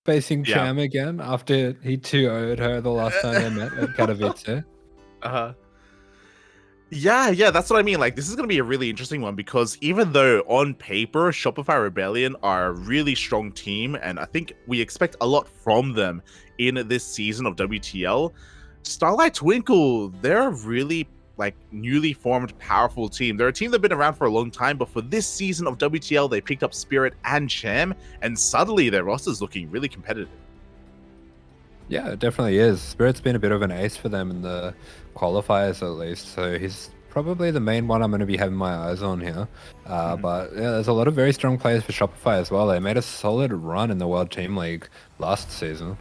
facing Yeah. Cham again after he 2-0'd her the last time they met at Katowice. Yeah, that's what I mean. Like, this is going to be a really interesting one because even though on paper Shopify Rebellion are a really strong team, and I think we expect a lot from them in this season of WTL, Starlight Twinkle, they're a really like newly formed powerful team. They're a team that's been around for a long time, but for this season of WTL, they picked up Spirit and Cham, and suddenly their roster's looking really competitive. Yeah, it definitely is. Spirit's been a bit of an ace for them in the qualifiers at least, so he's probably the main one I'm going to be having my eyes on here. But yeah, there's a lot of very strong players for Shopify as well. They made a solid run in the World Team League last season.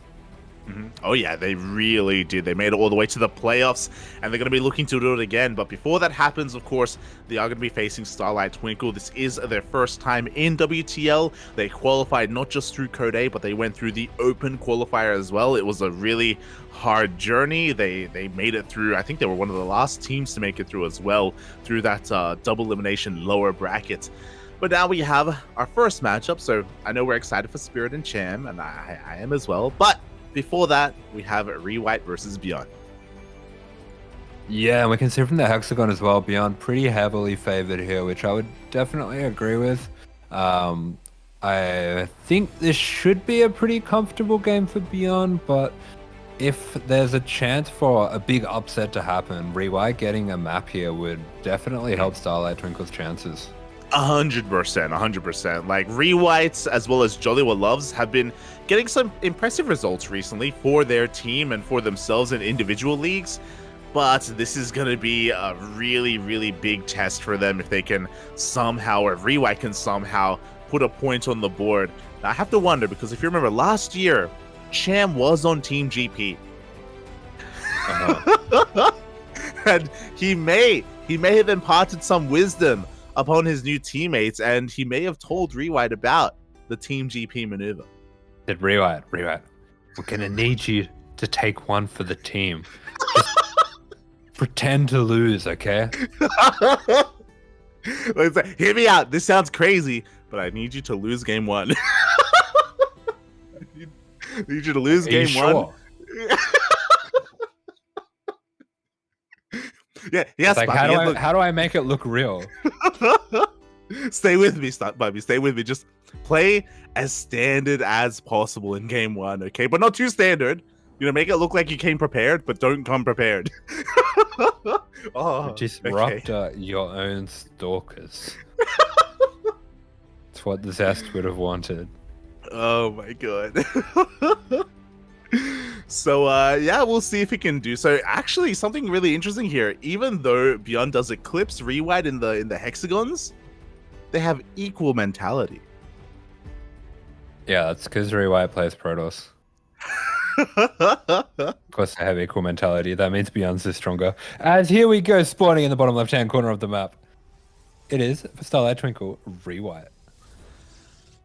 Oh yeah, they really did. They made it all the way to the playoffs, and they're going to be looking to do it again. But before that happens, of course, they are going to be facing Starlight Twinkle. This is their first time in WTL. They qualified not just through Code A, but they went through the open qualifier as well. It was a really hard journey. They made it through. I think they were one of the last teams to make it through as well, through that double elimination lower bracket. But now we have our first matchup, so I know we're excited for Spirit and Cham, and I am as well. But before that, we have ReWhite versus ByuN. Yeah, and we can see from the hexagon as well, ByuN pretty heavily favored here, which I would definitely agree with. I think this should be a pretty comfortable game for ByuN, but if there's a chance for a big upset to happen, ReWhite getting a map here would definitely help Starlight Twinkle's chances. 100%. Like, ReWhites as well as Jollywood Loves have been getting some impressive results recently for their team and for themselves in individual leagues. But this is going to be a really, really big test for them if they can somehow, or if ReWhite can somehow put a point on the board. Now, I have to wonder, because if you remember last year, Cham was on Team GP. And he may have imparted some wisdom upon his new teammates, and he may have told ReWhite about the Team GP maneuver. Said ReWhite, we're gonna need you to take one for the team. Just pretend to lose, okay? Hear me out. This sounds crazy, but I need you to lose game one. I need you to lose game one. Yeah, yes. Like, how do I make it look real? Stay with me, Bobby. Stay with me. Just play as standard as possible in game one, okay? But not too standard. You know, make it look like you came prepared, but don't come prepared. You disrupt your own stalkers. That's what the Zest would have wanted. Oh my god. So yeah, we'll see if he can do so. Actually, something really interesting here. Even though ByuN does eclipse ReWhite in the hexagons, they have equal mentality. Yeah, that's because ReWhite plays Protoss. Of course, they have equal mentality. That means ByuN's is stronger. As here we go, spawning in the bottom left-hand corner of the map. It is, for Starlight Twinkle, ReWhite.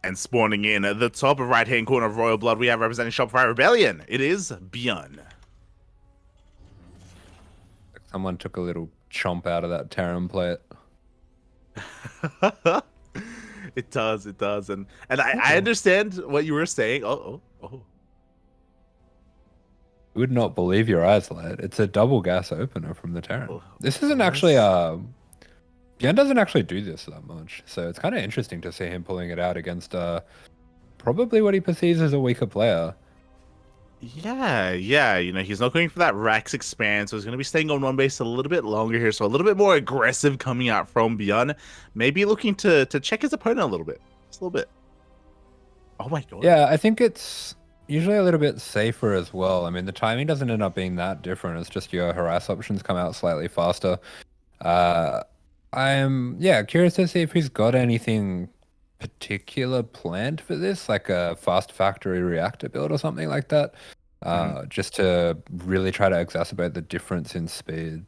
And spawning in at the top of right-hand corner of Royal Blood, we have representing Shopify Rebellion. It is ByuN. Someone took a little chomp out of that Terran plate. It does. And I understand what you were saying. Oh. You would not believe your eyes, lad. It's a double gas opener from the Terran. This isn't actually ByuN doesn't actually do this that much, so it's kind of interesting to see him pulling it out against probably what he perceives as a weaker player. Yeah, you know, he's not going for that Rax expand, so he's going to be staying on one base a little bit longer here, so a little bit more aggressive coming out from ByuN. Maybe looking to check his opponent a little bit. Just a little bit. Oh my god. Yeah, I think it's usually a little bit safer as well. I mean, the timing doesn't end up being that different. It's just your harass options come out slightly faster. I'm curious to see if he's got anything particular planned for this, like a fast factory reactor build or something like that, just to really try to exacerbate the difference in speed.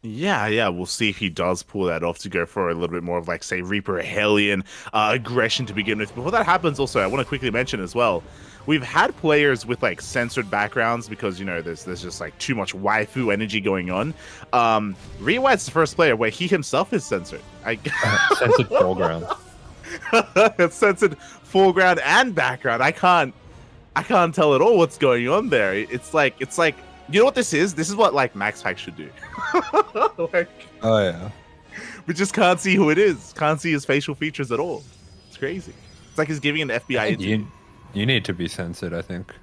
Yeah, we'll see if he does pull that off to go for a little bit more of, like, say, Reaper Hellion aggression to begin with. Before that happens, also, I want to quickly mention as well, we've had players with, like, censored backgrounds because, you know, there's just, like, too much waifu energy going on. ReWhite's the first player where he himself is censored. Censored foreground. It's censored foreground and background. I I can't tell at all what's going on there. It's like you know what this is? This is what like Max Pack should do. Like, Oh yeah. we just can't see who it is. Can't see his facial features at all. It's crazy. It's like he's giving an FBI interview. You need to be censored, I think.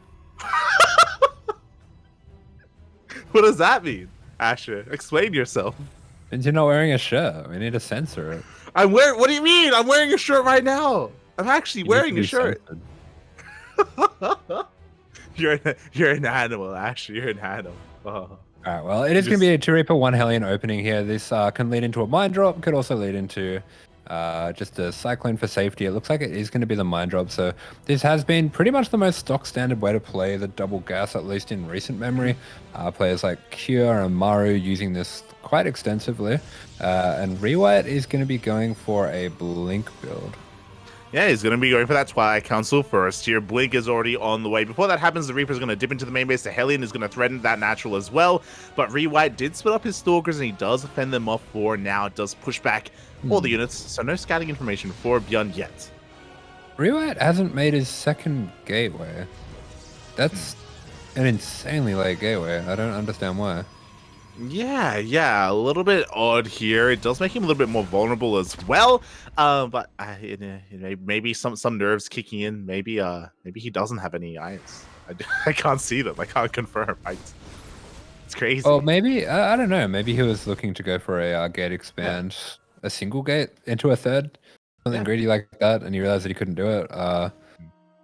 What does that mean, Asher? Explain yourself. And you're not wearing a shirt. We need to censor it. What do you mean? I'm wearing a shirt right now. I'm actually wearing a shirt. You're an animal, Asher. You're an animal. Oh. All right, well, it is going to be a 2 Reaper 1 Hellion opening here. This can lead into a Mine Drop, could also lead into just a Cyclone for safety. It looks like it is going to be the Mine Drop, so this has been pretty much the most stock standard way to play the double gas, at least in recent memory. Players like Cure and Maru using this quite extensively, and ReWhite is going to be going for a Blink build. Yeah, he's going to be going for that Twilight Council first here. Blink is already on the way. Before that happens, the Reaper's going to dip into the main base. The Hellion is going to threaten that natural as well. But ReWhite did split up his Stalkers, and he does fend them off for now. It does push back all the units. So no scouting information for ByuN yet. ReWhite hasn't made his second gateway. That's an insanely late gateway. I don't understand why. Yeah, a little bit odd here. It does make him a little bit more vulnerable as well. But maybe some nerves kicking in. Maybe he doesn't have any eyes. I can't see them. I can't confirm. It's crazy. Or maybe I don't know. Maybe he was looking to go for a gate expand, a single gate into a third, something greedy like that, and he realized that he couldn't do it.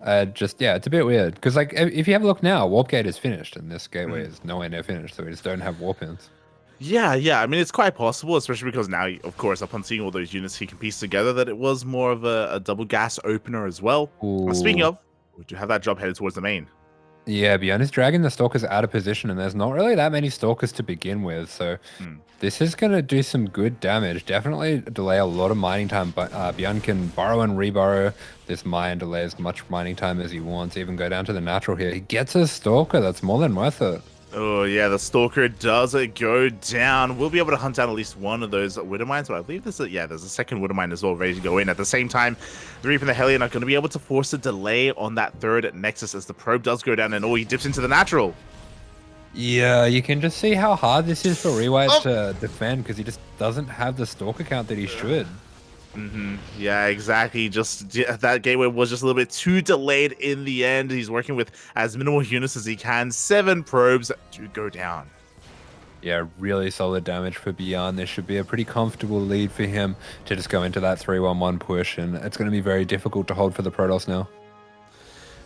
It's a bit weird because like if you have a look now, warp gate is finished and this gateway is nowhere near finished, so we just don't have warp ins. Yeah. I mean, it's quite possible, especially because now, of course, upon seeing all those units, he can piece together that it was more of a double gas opener as well. Speaking of, we do have that job headed towards the main. Yeah, ByuN is dragging the Stalkers out of position, and there's not really that many Stalkers to begin with, so this is going to do some good damage. Definitely delay a lot of mining time, but ByuN can burrow and reburrow this mine, delay as much mining time as he wants, even go down to the natural here. He gets a Stalker, that's more than worth it. Oh, yeah, the Stalker does go down. We'll be able to hunt down at least one of those Widow Mines, but I believe there's a second Widow Mine as well ready to go in. At the same time, the Reaper and the Hellion are going to be able to force a delay on that third Nexus as the probe does go down and he dips into the natural. Yeah, you can just see how hard this is for ReWhite to defend because he just doesn't have the Stalker count that he should. Yeah, exactly. Just that gateway was just a little bit too delayed in the end. He's working with as minimal units as he can. 7 probes to go down. Yeah, really solid damage for ByuN. This should be a pretty comfortable lead for him to just go into that 3-1-1 push, and it's going to be very difficult to hold for the Protoss now.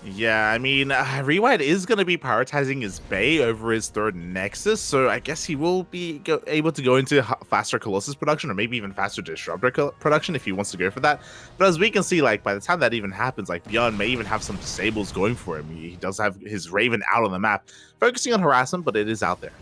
Yeah, I mean, ReWhite is going to be prioritizing his Bay over his third Nexus, so I guess he will be able to go into faster Colossus production, or maybe even faster Disruptor production if he wants to go for that. But as we can see, like, by the time that even happens, like, ByuN may even have some disables going for him. He does have his Raven out on the map, focusing on harassment, but it is out there.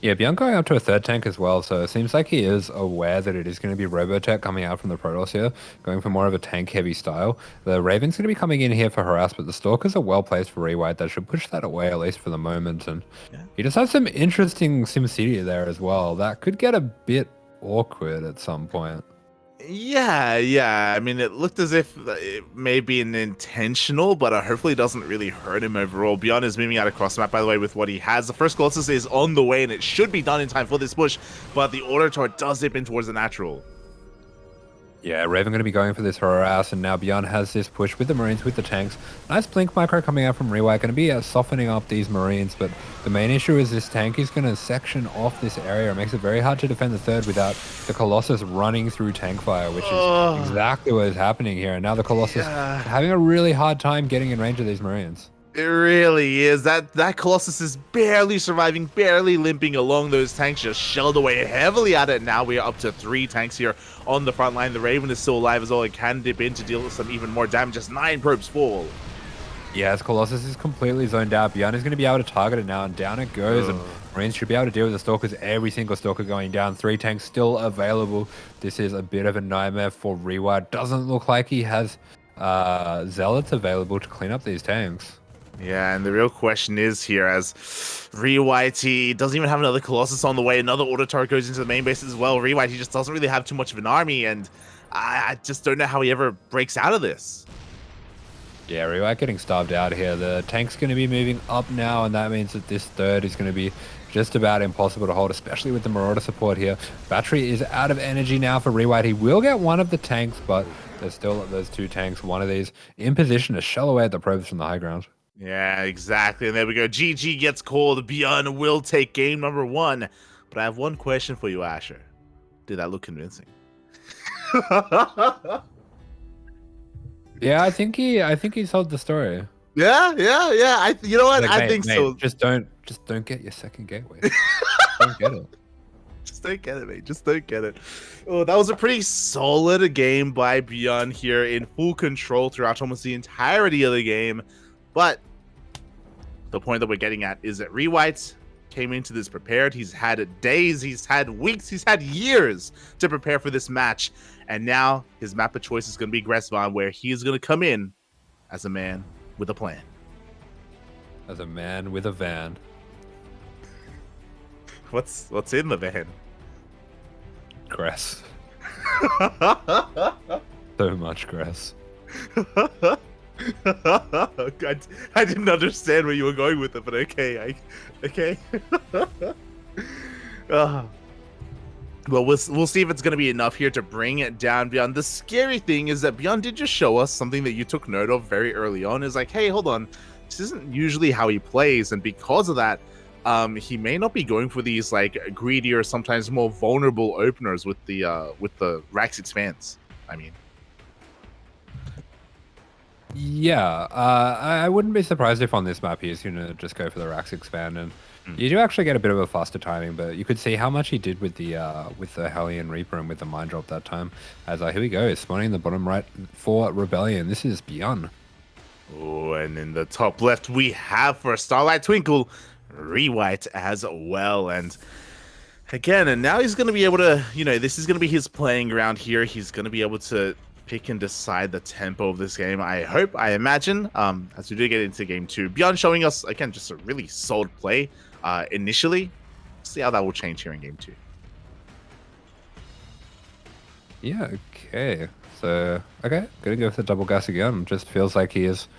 Yeah, ByuN going up to a third tank as well, so it seems like he is aware that it is going to be Robotech coming out from the Protoss here, going for more of a tank-heavy style. The Raven's going to be coming in here for harass, but the Stalkers are well-placed for ReWhite. That should push that away, at least for the moment, and he just has some interesting SimCity there as well. That could get a bit awkward at some point. Yeah. I mean, it looked as if it may be an intentional, but hopefully it doesn't really hurt him overall. ByuN is moving out across the map, by the way, with what he has. The first Colossus is on the way, and it should be done in time for this push, but the Auto does dip in towards the natural. Yeah, Raven going to be going for this harass, and now ByuN has this push with the Marines, with the tanks. Nice blink micro coming out from ReWhite, going to be softening up these Marines, but the main issue is this tank is going to section off this area. It makes it very hard to defend the third without the Colossus running through tank fire, which is exactly what is happening here. And now the Colossus having a really hard time getting in range of these Marines. It really is. That Colossus is barely surviving, barely limping along those tanks, just shelled away heavily at it. Now we are up to 3 tanks here on the front line. The Raven is still alive as well. It can dip in to deal with some even more damage. Just 9 probes fall. Yeah, as Colossus is completely zoned out, ByuN is going to be able to target it now, and down it goes. And Marines should be able to deal with the Stalkers. Every single Stalker going down. 3 tanks still available. This is a bit of a nightmare for ReWhite. Doesn't look like he has Zealots available to clean up these tanks. Yeah, and the real question is here, as ReWhite, he doesn't even have another Colossus on the way. Another Auto goes into the main base as well. ReWhite, he just doesn't really have too much of an army, and I just don't know how he ever breaks out of this. Yeah, ReWhite getting starved out here. The tank's going to be moving up now, and that means that this third is going to be just about impossible to hold, especially with the Marauder support here. Battery is out of energy now for ReWhite. He will get one of the tanks, but there's still those 2 tanks. One of these in position to shell away at the probes from the high ground. Yeah, exactly. And there we go. GG gets called. ByuN will take game number 1. But I have one question for you, Asher. Did that look convincing? Yeah, I think he sold the story. Yeah. You know what? Like, I think mate, so. Just don't get your second gateway. Don't get it. Just don't get it, mate. Just don't get it. Oh, that was a pretty solid game by ByuN here, in full control throughout almost the entirety of the game. But the point that we're getting at is that ReWhite came into this prepared. He's had days, he's had weeks, he's had years to prepare for this match. And now his map of choice is going to be Gressvan, where he is going to come in as a man with a plan. As a man with a van. What's in the van? Grass. So much grass. I didn't understand where you were going with it, but okay. Okay. Well, we'll see if it's going to be enough here to bring it down. ByuN, the scary thing is that ByuN did just show us something that you took note of very early on. Is like, hey, hold on, this isn't usually how he plays, and because of that, he may not be going for these like greedier, sometimes more vulnerable openers with the Rax expands. I mean, Yeah, I wouldn't be surprised if on this map he's going to just go for the Rax expand, and you do actually get a bit of a faster timing, but you could see how much he did with the Hellion Reaper and with the Mine Drop that time. As here we go, spawning in the bottom right for Rebellion. This is ByuN. Oh, and in the top left we have for Starlight Twinkle, ReWhite as well. And again, and now he's going to be able to, this is going to be his playing ground here. He's going to be able to pick and decide the tempo of this game, I imagine, as we do get into game 2. ByuN showing us, again, just a really solid play initially. See how that will change here in game 2. Yeah, okay. So, okay, gonna go for the double gas again. Just feels like he is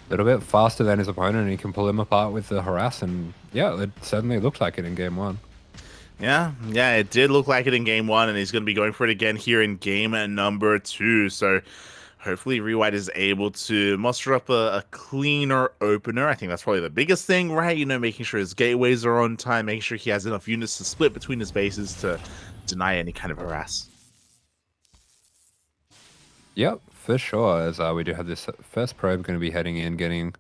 a little bit faster than his opponent, and he can pull him apart with the harass, and yeah, it certainly looked like it in game 1. Yeah, it did look like it in game 1, and he's going to be going for it again here in game number 2. So hopefully ReWhite is able to muster up a cleaner opener. I think that's probably the biggest thing, right? Making sure his gateways are on time, making sure he has enough units to split between his bases to deny any kind of harass. Yep, for sure. As we do have this first probe going to be heading in, getting a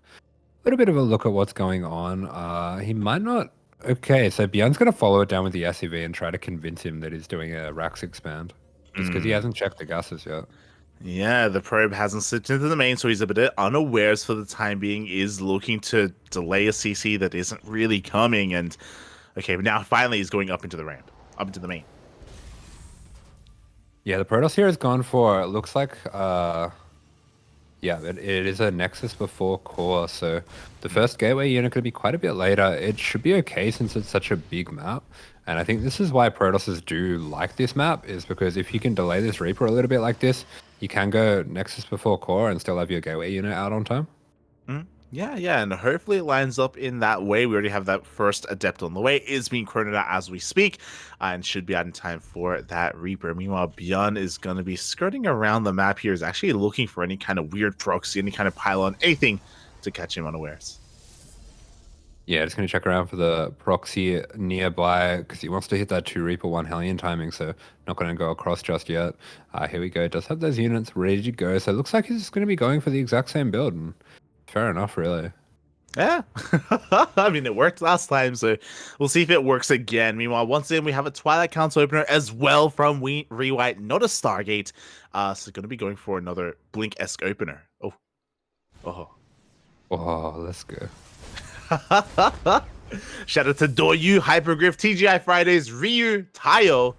little bit of a look at what's going on. He might not. Okay, so ByuN's going to follow it down with the SEV and try to convince him that he's doing a Rax expand. Just because he hasn't checked the gases yet. Yeah, the probe hasn't slipped into the main, so he's a bit unawares for the time being, is looking to delay a CC that isn't really coming. And okay, now finally he's going up into the ramp, up into the main. Yeah, the Protoss here has gone for, it looks like, yeah, it is a Nexus before core, so the first gateway unit could be quite a bit later. It should be okay since it's such a big map, and I think this is why Protosses do like this map, is because if you can delay this Reaper a little bit like this, you can go Nexus before core and still have your gateway unit out on time. Yeah, and hopefully it lines up in that way. We already have that first Adept on the way. It is being chroned out as we speak, and should be out in time for that Reaper. Meanwhile, ByuN is going to be skirting around the map here, is actually looking for any kind of weird proxy, any kind of pylon, anything to catch him unawares. Yeah, just going to check around for the proxy nearby, because he wants to hit that 2 Reaper, 1 Hellion timing, so not going to go across just yet. Here we go. Does have those units ready to go, so it looks like he's going to be going for the exact same build, and fair enough, really. Yeah, I mean, it worked last time, so we'll see if it works again. Meanwhile, once again, we have a Twilight Council opener as well from ReWhite, not a Stargate. So going to be going for another Blink-esque opener. Oh, Let's go. Shout out to Doyu, Hypergriff, TGI Fridays, Ryu, Tayo,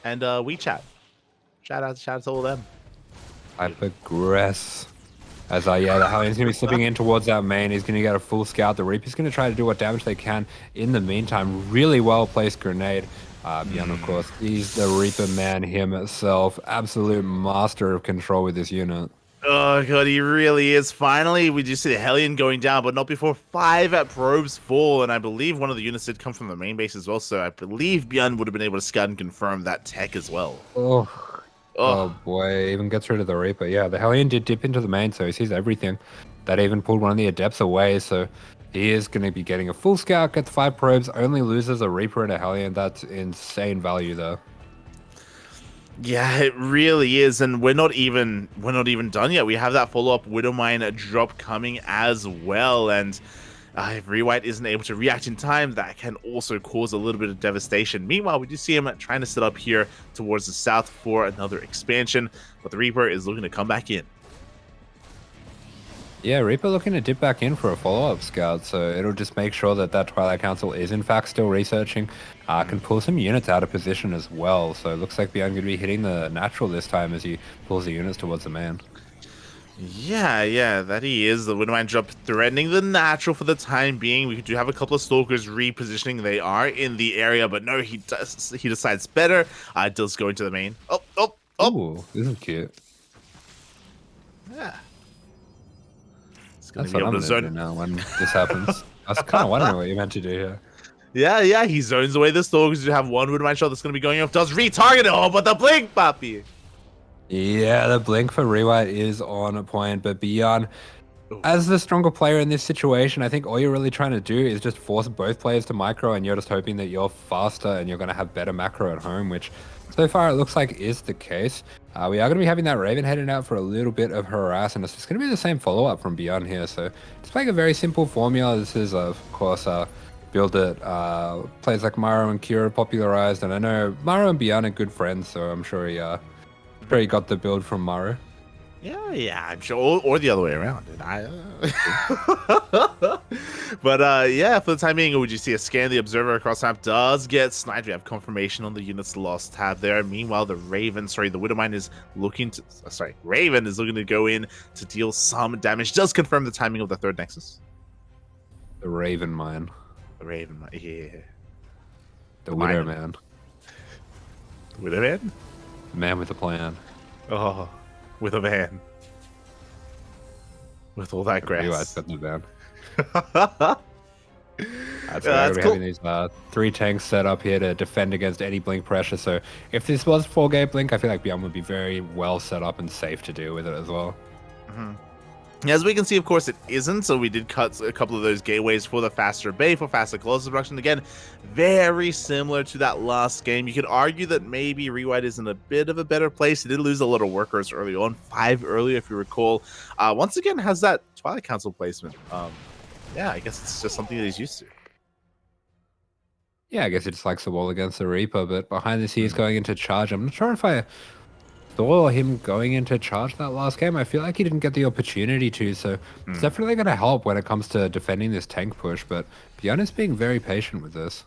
and WeChat. Shout out to all of them. Hypergress. As yeah, the Hellion's going to be slipping in towards that main. He's going to get a full scout. The Reaper's going to try to do what damage they can. In the meantime, really well placed grenade. ByuN, of course, he's the Reaper man himself. Absolute master of control with this unit. Oh god, he really is. Finally, we just see the Hellion going down, but not before 5 probes fall, and I believe one of the units did come from the main base as well, so I believe ByuN would have been able to scout and confirm that tech as well. Oh, oh Oh, boy, even gets rid of the Reaper. Yeah, the Hellion did dip into the main, so he sees everything. That even pulled one of the Adepts away, so he is going to be getting a full scout, gets 5 probes, only loses a Reaper and a Hellion. That's insane value there. yeah, it really is, and we're not even done yet. We have that follow-up Widowmine drop coming as well, and if ReWhite isn't able to react in time, that can also cause a little bit of devastation. Meanwhile, we do see him trying to set up here towards the south for another expansion, but the Reaper is looking to come back in. Yeah, Reaper looking to dip back in for a follow-up scout, so it'll just make sure that that Twilight Council is in fact still researching. Can pull some units out of position as well, so it looks like ByuN going to be hitting the natural this time as he pulls the units towards the man. Yeah, that he is. The Widowmine drop threatening the natural for the time being. We do have a couple of Stalkers repositioning. They are in the area, but no, he decides better. Does go into the main. Oh. Ooh, this is cute. Yeah. It's going That's to be what able I'm to going to do zone. now when this happens. I was kind of wondering what you meant to do here. Yeah, he zones away the Stalkers. You have one Widowmine shot that's going to be going off. Does retarget it. Oh, but the blink, Papi. Yeah, the blink for ReWhite is on point, but ByuN, as the stronger player in this situation, I think all you're really trying to do is just force both players to micro, and you're just hoping that you're faster and you're going to have better macro at home, which so far it looks like is the case. We are going to be having that Raven heading out for a little bit of harass, and it's just going to be the same follow-up from ByuN here. So it's playing a very simple formula. This is, of course, build it. Players like Maro and Kira popularized, and I know Maro and ByuN are good friends, so I'm sure he got the build from Maro. Yeah, I'm sure, or the other way around. But yeah, for the time being, would you see a scan? The Observer across map does get sniped. We have confirmation on the units lost tab there. Meanwhile, the Widowmine is looking to, Raven is looking to go in to deal some damage. Does confirm the timing of the third Nexus. The Raven mine. The Raven, yeah. The Widow Man. Widowman? The man with a plan. Oh, with a van. With all that grass. ReWhite's got the van. That's That's we're cool. having these 3 tanks set up here to defend against any blink pressure. So if this was 4-gate blink, I feel like ByuN would be very well set up and safe to deal with it as well. As we can see, of course, it isn't, so we did cut a couple of those gateways for the faster bay, for faster Colossus production. Again, very similar to that last game. You could argue that maybe ReWhite is in a bit of a better place. He did lose a lot of workers early on, 5 earlier, if you recall. Once again, has that Twilight Council placement. Yeah, I guess it's just something that he's used to. Yeah, I guess he just likes the wall against the Reaper, but behind this, he is going into charge. I'm not sure if I saw him going into charge that last game. I feel like he didn't get the opportunity to, so it's definitely going to help when it comes to defending this tank push, but ByuN is being very patient with this.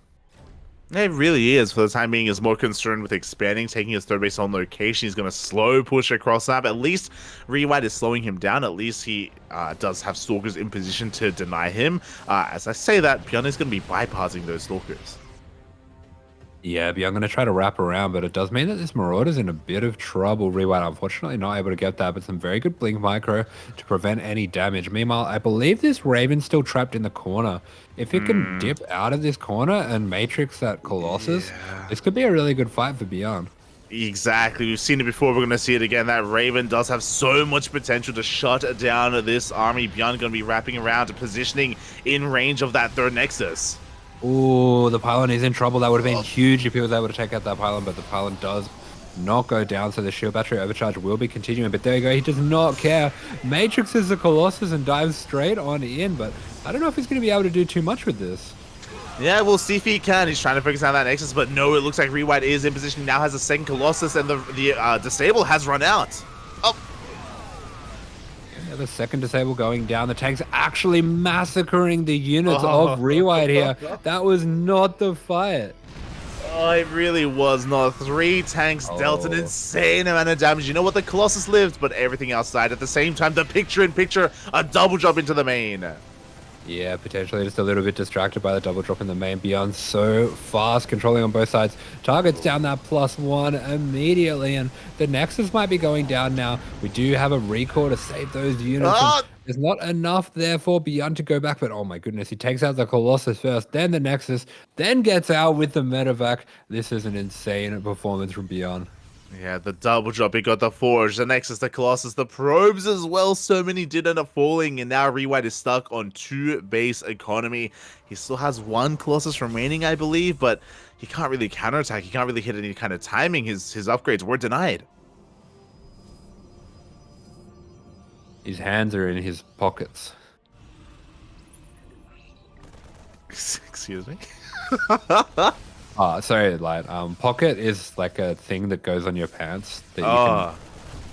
It really is. For the time being, is more concerned with expanding, taking his third base on location. He's going to slow push across map. At least ReWhite is slowing him down. At least he does have Stalkers in position to deny him. As I say that, ByuN is going to be bypassing those Stalkers. Yeah, ByuN going to try to wrap around, but it does mean that this Marauder's in a bit of trouble. ReWhite unfortunately not able to get that, but some very good blink micro to prevent any damage. Meanwhile, I believe this Raven's still trapped in the corner. If it can dip out of this corner and Matrix that Colossus, this could be a really good fight for ByuN. Exactly. We've seen it before. We're going to see it again. That Raven does have so much potential to shut down this army. ByuN going to be wrapping around to positioning in range of that third Nexus. Ooh, the pylon is in trouble. That would have been huge if he was able to take out that pylon, but the pylon does not go down, so the shield battery overcharge will be continuing. But there you go, he does not care. Matrixes the Colossus and dives straight on in, but I don't know if he's going to be able to do too much with this. Yeah, we'll see if he can. He's trying to focus on that Nexus, but no, it looks like ReWhite is in position. Now has a second Colossus, and the disable has run out. Oh. Yeah, the second disable going down. The tank's actually massacring the units of ReWhite here. That was not the fight. Oh, it really was not. 3 tanks dealt an insane amount of damage. You know what? The Colossus lived, but everything else died at the same time. The picture-in-picture, a double jump into the main. Yeah, potentially just a little bit distracted by the double drop in the main. ByuN so fast, controlling on both sides. Targets down that +1 immediately, and the Nexus might be going down now. We do have a recall to save those units, and Oh! there's not enough there for ByuN to go back, but oh my goodness, he takes out the Colossus first, then the Nexus, then gets out with the medevac. This is an insane performance from ByuN. Yeah, the double drop, he got the Forge, the Nexus, the Colossus, the probes as well. So many did end up falling, and now ReWhite is stuck on 2 base economy. He still has 1 Colossus remaining, I believe, but he can't really counterattack. He can't really hit any kind of timing. His upgrades were denied. His hands are in his pockets. Excuse me? Sorry, like pocket is like a thing that goes on your pants that Oh.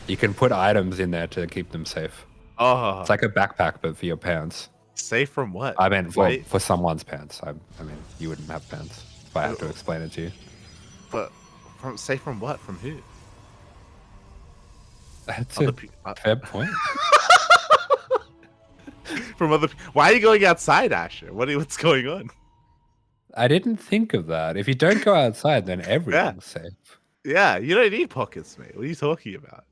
you can put items in there to keep them safe. Oh. It's like a backpack, but for your pants. Safe from what? I mean, well, Right? for someone's pants. I mean, you wouldn't have pants if I have to explain it to you. But safe from what? From who? That's Other a fair point. From other Why are you going outside, Asher? What's going on? I didn't think of that. If you don't go outside, then everything's safe. Yeah, you don't need pockets, mate. What are you talking about?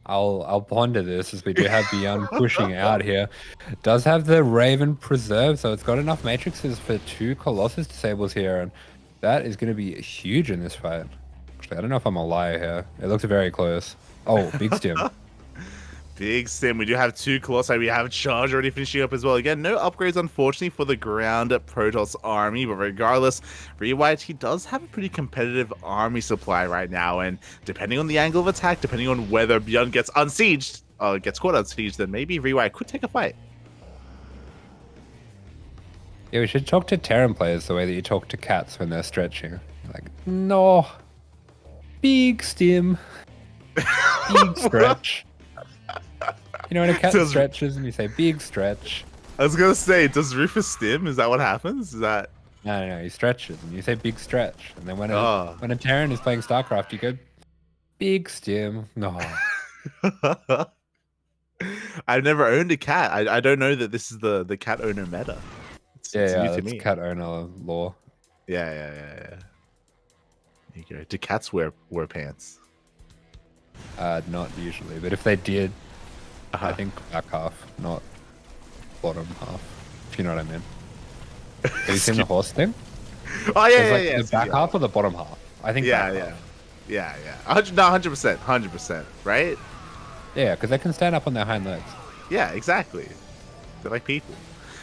I'll ponder this as we do have ByuN pushing out here. It does have the Raven preserved, so it's got enough matrices for 2 Colossus disables here, and that is going to be huge in this fight. Actually, I don't know if I'm a liar here. It looks very close. Oh, big stim. Big sim. We do have 2 Colossi. We have Charge already finishing up as well. Again, no upgrades, unfortunately, for the ground Protoss army. But regardless, ReWhite, he does have a pretty competitive army supply right now. And depending on the angle of attack, depending on whether ByuN gets unsieged, gets caught unsieged, then maybe ReWhite could take a fight. Yeah, we should talk to Terran players the way that you talk to cats when they're stretching. Like, no. Big stim. Big stretch. You know when a cat stretches and you say big stretch. I was gonna say, does Rufus stim? Is that what happens? Is that No, he stretches and you say big stretch. And then when a Terran is playing StarCraft, you go big stim. No. I've never owned a cat. I don't know that this is the cat owner meta. It's new to that's me. cat owner lore. Yeah. There you go. Do cats wear pants? Not usually, but if they did, I think back half, not bottom half. If you know what I mean. Have you seen the horse thing? Oh yeah. The back half or the bottom half? I think. Yeah. 100%, right? Yeah, because they can stand up on their hind legs. Yeah, exactly. They're like people.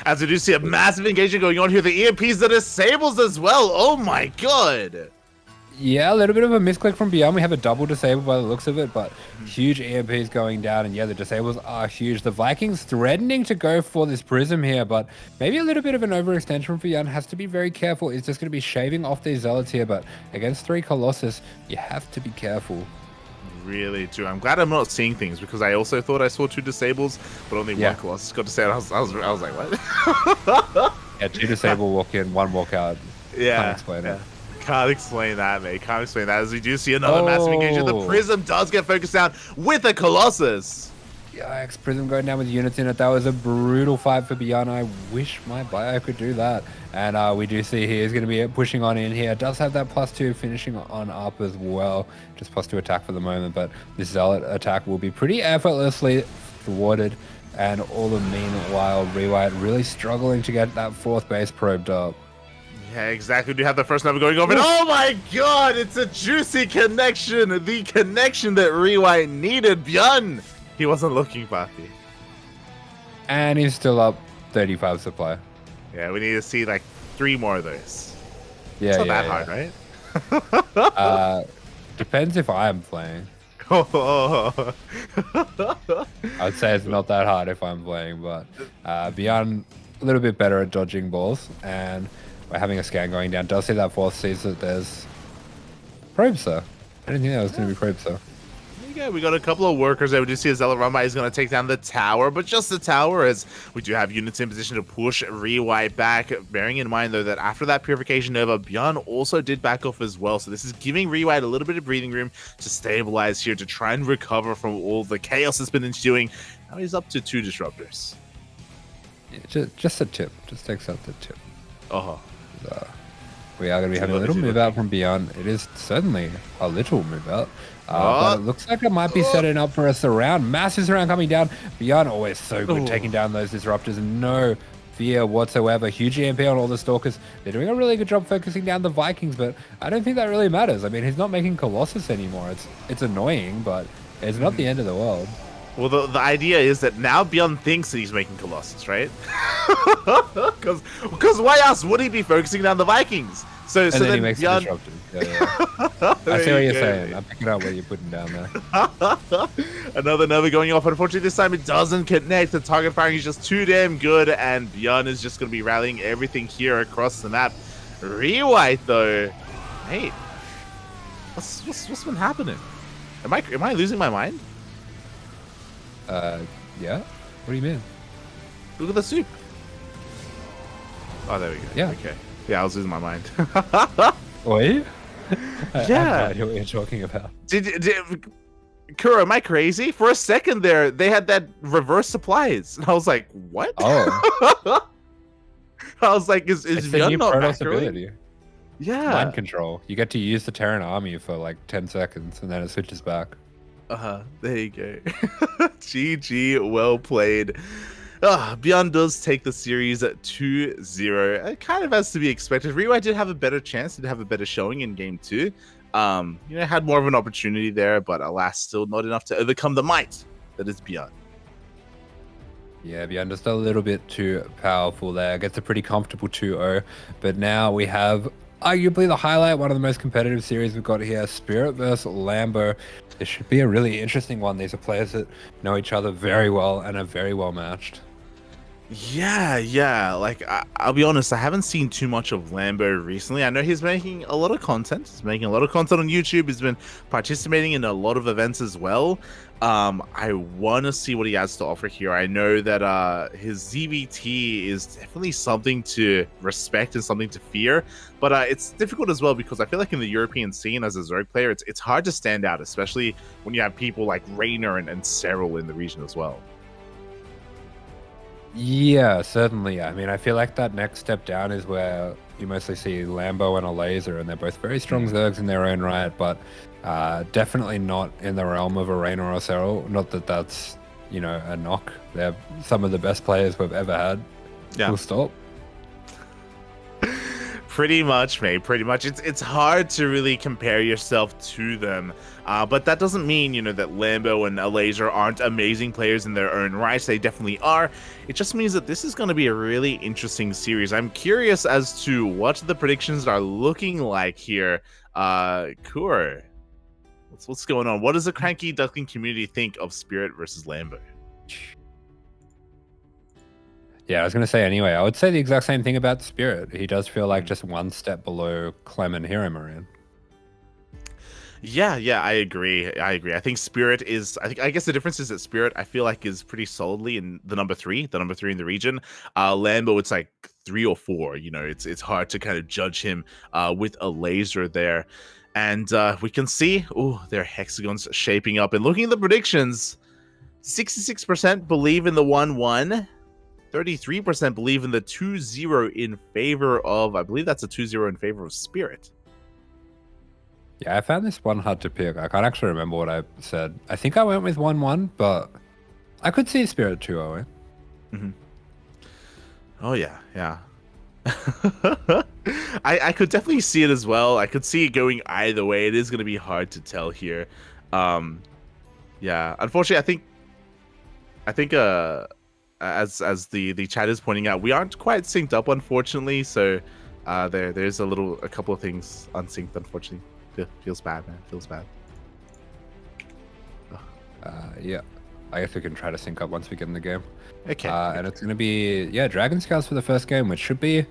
As we do see a massive engagement going on here, the EMPs, the disables as well. Oh my god. Yeah, a little bit of a misclick from ByuN. We have a double disable by the looks of it, but huge EMPs going down, and yeah, the disables are huge. The Vikings threatening to go for this Prism here, but maybe a little bit of an overextension from ByuN. Has to be very careful. He's just going to be shaving off these Zealots here, but against 3 Colossus, you have to be careful. Really do. I'm glad I'm not seeing things, because I also thought I saw 2 disables, but only 1 Colossus got disabled. I was like, what? Yeah, 2 disable walk in, 1 walk out. Yeah. Can't explain it. Can't explain that, mate. Can't explain that. As we do see another massive engagement, the Prism does get focused down with a Colossus. Yikes, Prism going down with units in it. That was a brutal fight for ByuN. I wish my bio could do that. And we do see he is going to be pushing on in here. Does have that +2 finishing on up as well. Just +2 attack for the moment, but this Zealot attack will be pretty effortlessly thwarted. And all the meanwhile, ReWhite really struggling to get that 4th base probed up. Yeah, exactly. We do have the first number going over. And oh my god, it's a juicy connection. The connection that ReWhite needed. ByuN, he wasn't looking, Buffy. And he's still up 35 supply. Yeah, we need to see like 3 more of those. Yeah, it's not that hard, right? Depends if I'm playing. Oh. I'd say it's not that hard if I'm playing, but ByuN a little bit better at dodging balls, and we're having a scan going down. Does see that 4th, sees that there's Probes. I didn't think that was going to be Probes. There you go. We got a couple of workers there. We do see a Zealot run by. He's going to take down the tower, but just the tower, as we do have units in position to push ReWhite back. Bearing in mind, though, that after that Purification Nova, ByuN also did back off as well. So this is giving ReWhite a little bit of breathing room to stabilize here, to try and recover from all the chaos that's been ensuing. Now he's up to 2 disruptors. Just a tip. Just accept the tip. Oh. We are going to be having a little move out from ByuN. It is certainly a little move out. But it looks like it might be setting up for a surround. Massive surround coming down. ByuN always so good taking down those disruptors. No fear whatsoever. Huge EMP on all the Stalkers. They're doing a really good job focusing down the Vikings, but I don't think that really matters. I mean, he's not making Colossus anymore. It's annoying, but it's not the end of the world. Well, the idea is that now ByuN thinks that he's making Colossus, right? Because why else would he be focusing down the Vikings? So then he makes ByuN... the disruptors. I see what you're saying. I'm picking up what you're putting down there. Another Nova going off. Unfortunately, this time it doesn't connect. The target firing is just too damn good, and ByuN is just going to be rallying everything here across the map. ReWhite, though. Hey, what's been happening? Am I losing my mind? Yeah? What do you mean? Look at the soup. Oh, there we go. Yeah. Okay. Yeah, I was losing my mind. Wait? Yeah. I have no idea what you're talking about. Kuro, am I crazy? For a second there, they had that reverse supplies. And I was like, what? Oh. I was like, is ByuN not macroing? Yeah. Mind control. You get to use the Terran army for like 10 seconds and then it switches back. There you go. GG, well played. ByuN does take the series 2-0. It kind of has to be expected. ReWhite did have a better chance, did have a better showing in game 2. Had more of an opportunity there, but alas, still not enough to overcome the might that is ByuN. Yeah, ByuN just a little bit too powerful there. Gets a pretty comfortable 2-0. But now we have arguably the highlight, one of the most competitive series we've got here, Spirit versus Lambo. This should be a really interesting one. These are players that know each other very well and are very well matched. Yeah. Like, I'll be honest, I haven't seen too much of Lambo recently. I know he's making a lot of content. He's making a lot of content on YouTube. He's been participating in a lot of events as well. I want to see what he has to offer here. I know that his ZVT is definitely something to respect and something to fear, but it's difficult as well because I feel like in the European scene as a Zerg player, it's hard to stand out, especially when you have people like Raynor and Cyril in the region as well. Yeah, certainly. I mean, I feel like that next step down is where you mostly see Lambo and a Laser, and they're both very strong Zergs in their own right, but definitely not in the realm of a Raynor or Cyril. Not that that's, a knock. They're some of the best players we've ever had. Yeah. Full stop. Pretty much, mate. Pretty much. It's hard to really compare yourself to them. But that doesn't mean, that Lambo and Laser aren't amazing players in their own rights. They definitely are. It just means that this is going to be a really interesting series. I'm curious as to what the predictions are looking like here. Kuro, what's going on? What does the CranKy Duckling community think of Spirit versus Lambo? Yeah, I was going to say anyway, I would say the exact same thing about Spirit. He does feel like just one step below Clem and Hero Marine. Yeah, I agree. I think Spirit is, I guess the difference is that Spirit, I feel like, is pretty solidly in the number three in the region. Lambo, it's like 3 or 4. It's hard to kind of judge him with a Laser there. And we can see, their hexagons shaping up. And looking at the predictions, 66% believe in the 1-1. 33% believe in the 2-0 in favor of, I believe that's a 2-0 in favor of Spirit. Yeah, I found this one hard to pick. I can't actually remember what I said. I think I went with 1-1, but I could see Spirit 2-0. Mm-hmm. Oh, yeah. I could definitely see it as well. I could see it going either way. It is going to be hard to tell here. Yeah, unfortunately, I think as the chat is pointing out, we aren't quite synced up, unfortunately. So there's a couple of things unsynced, unfortunately. Feels bad, man. Feels bad. Yeah, I guess we can try to sync up once we get in the game. Okay. And it's going to be, Dragon Scouts for the first game, which should be,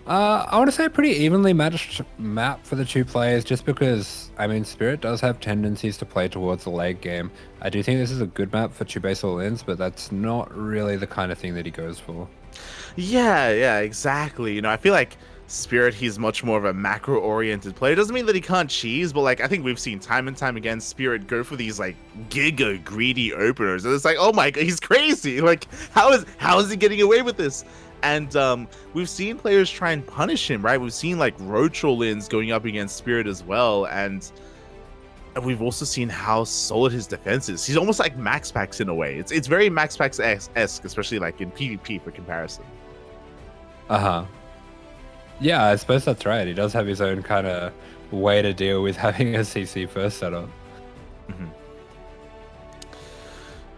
I want to say a pretty evenly matched map for the two players, just because, I mean, Spirit does have tendencies to play towards the late game. I do think this is a good map for 2-base all-ins, but that's not really the kind of thing that he goes for. Yeah, exactly. I feel like Spirit, he's much more of a macro-oriented player. Doesn't mean that he can't cheese, but like I think we've seen time and time again Spirit go for these like giga greedy openers, and it's like, oh my god, he's crazy. Like how is he getting away with this? And we've seen players try and punish him, right? We've seen like Roach all-ins going up against Spirit as well, and we've also seen how solid his defense is. He's almost like Max Packs in a way. It's very Max Packs-esque, especially like in PvP for comparison. Uh-huh. Yeah, I suppose that's right. He does have his own kind of way to deal with having a CC first setup.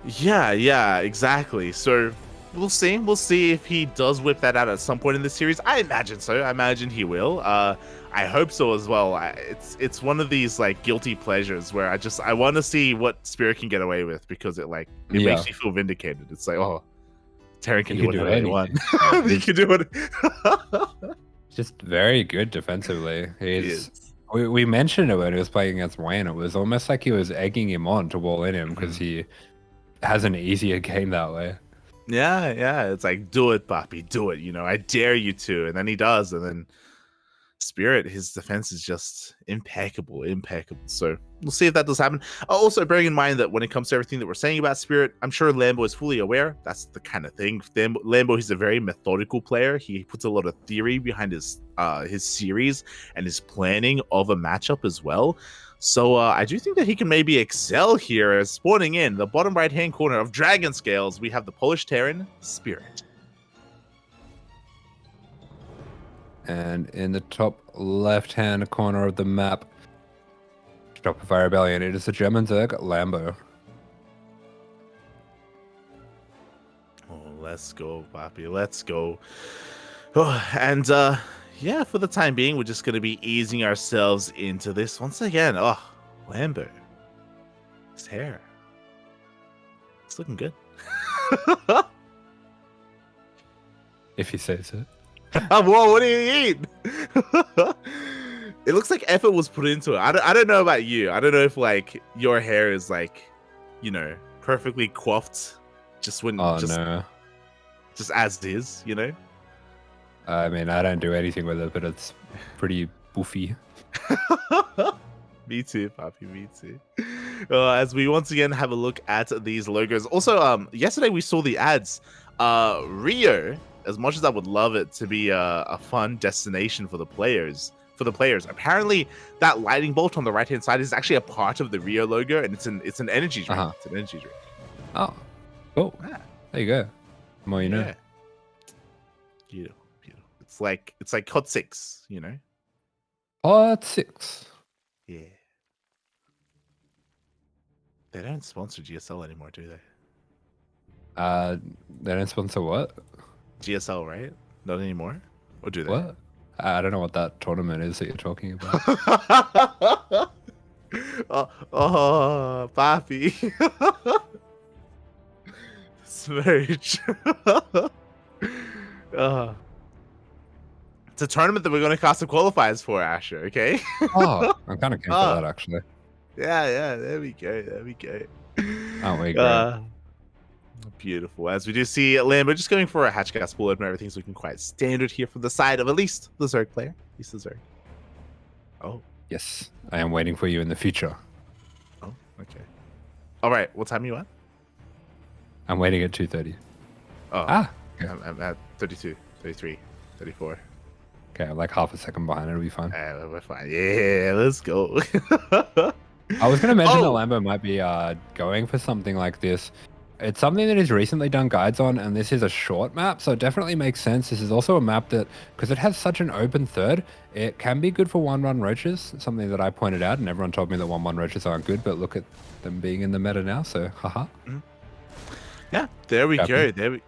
Yeah, exactly. So we'll see. We'll see if he does whip that out at some point in the series. I imagine so. I imagine he will. I hope so as well. It's one of these like guilty pleasures where I want to see what Spirit can get away with, because it makes me feel vindicated. It's like, oh, Terran can do whatever they want. He can do it. Just very good defensively. We mentioned it when he was playing against Wayne. It was almost like he was egging him on to wall in him because he has an easier game that way. Yeah. It's like, do it, Papi, do it. I dare you to. And then he does. And then Spirit, his defense is just impeccable. So we'll see if that does happen. Also, bearing in mind that when it comes to everything that we're saying about Spirit, I'm sure Lambo is fully aware. That's the kind of thing. Lambo, he's a very methodical player. He puts a lot of theory behind his series and his planning of a matchup as well. So I do think that he can maybe excel here, as spawning in the bottom right-hand corner of Dragon Scales, we have the Polish Terran, Spirit. And in the top left-hand corner of the map, Shopify Rebellion, it is the German Zerg, Lambo. Oh, let's go, Papi. Let's go. Oh, and yeah, for the time being, we're just going to be easing ourselves into this once again. Oh, Lambo. His hair. It's looking good. If you say so. Whoa, what do you eat? It looks like effort was put into it. I don't know about you. I don't know if like your hair is like, perfectly coiffed just just as is, I mean, I don't do anything with it, but it's pretty boofy. Me too, Papi, me too. As we once again have a look at these logos. Also, yesterday we saw the ads. Rio, as much as I would love it to be a fun destination for the players, apparently that lightning bolt on the right hand side is actually a part of the Rio logo, and it's an energy drink. It's an energy drink. Oh, cool. Yeah. There you go. The more you know. Beautiful. It's like Hot 6, Hot 6. Yeah. They don't sponsor GSL anymore, do they? They don't sponsor what? GSL, right? Not anymore? Or do they? What? I don't know what that tournament is that you're talking about. oh, Papi. Smurge. It's a tournament that we're going to cast the qualifiers for, Asher, okay? Oh, I'm kind of keen for that, actually. Yeah, there we go. Aren't we great? Beautiful. As we do see Lambo just going for a hatch gas pull open. Everything's looking quite standard here from the side of at least the Zerg player. At least the Zerg. Oh. Yes, I am waiting for you in the future. Oh, okay. All right, what time are you at? I'm waiting at 2:30. Oh. Okay. I'm at 32, 33, 34. Okay, I'm like half a second behind. It'll be fine. We're fine. Yeah, let's go. I was going to mention that Lambo might be going for something like this. It's something that he's recently done guides on, and this is a short map, so it definitely makes sense. This is also a map that, because it has such an open third, it can be good for 1-1 roaches, something that I pointed out, and everyone told me that 1-1 roaches aren't good, but look at them being in the meta now, so haha. Yeah, there we go.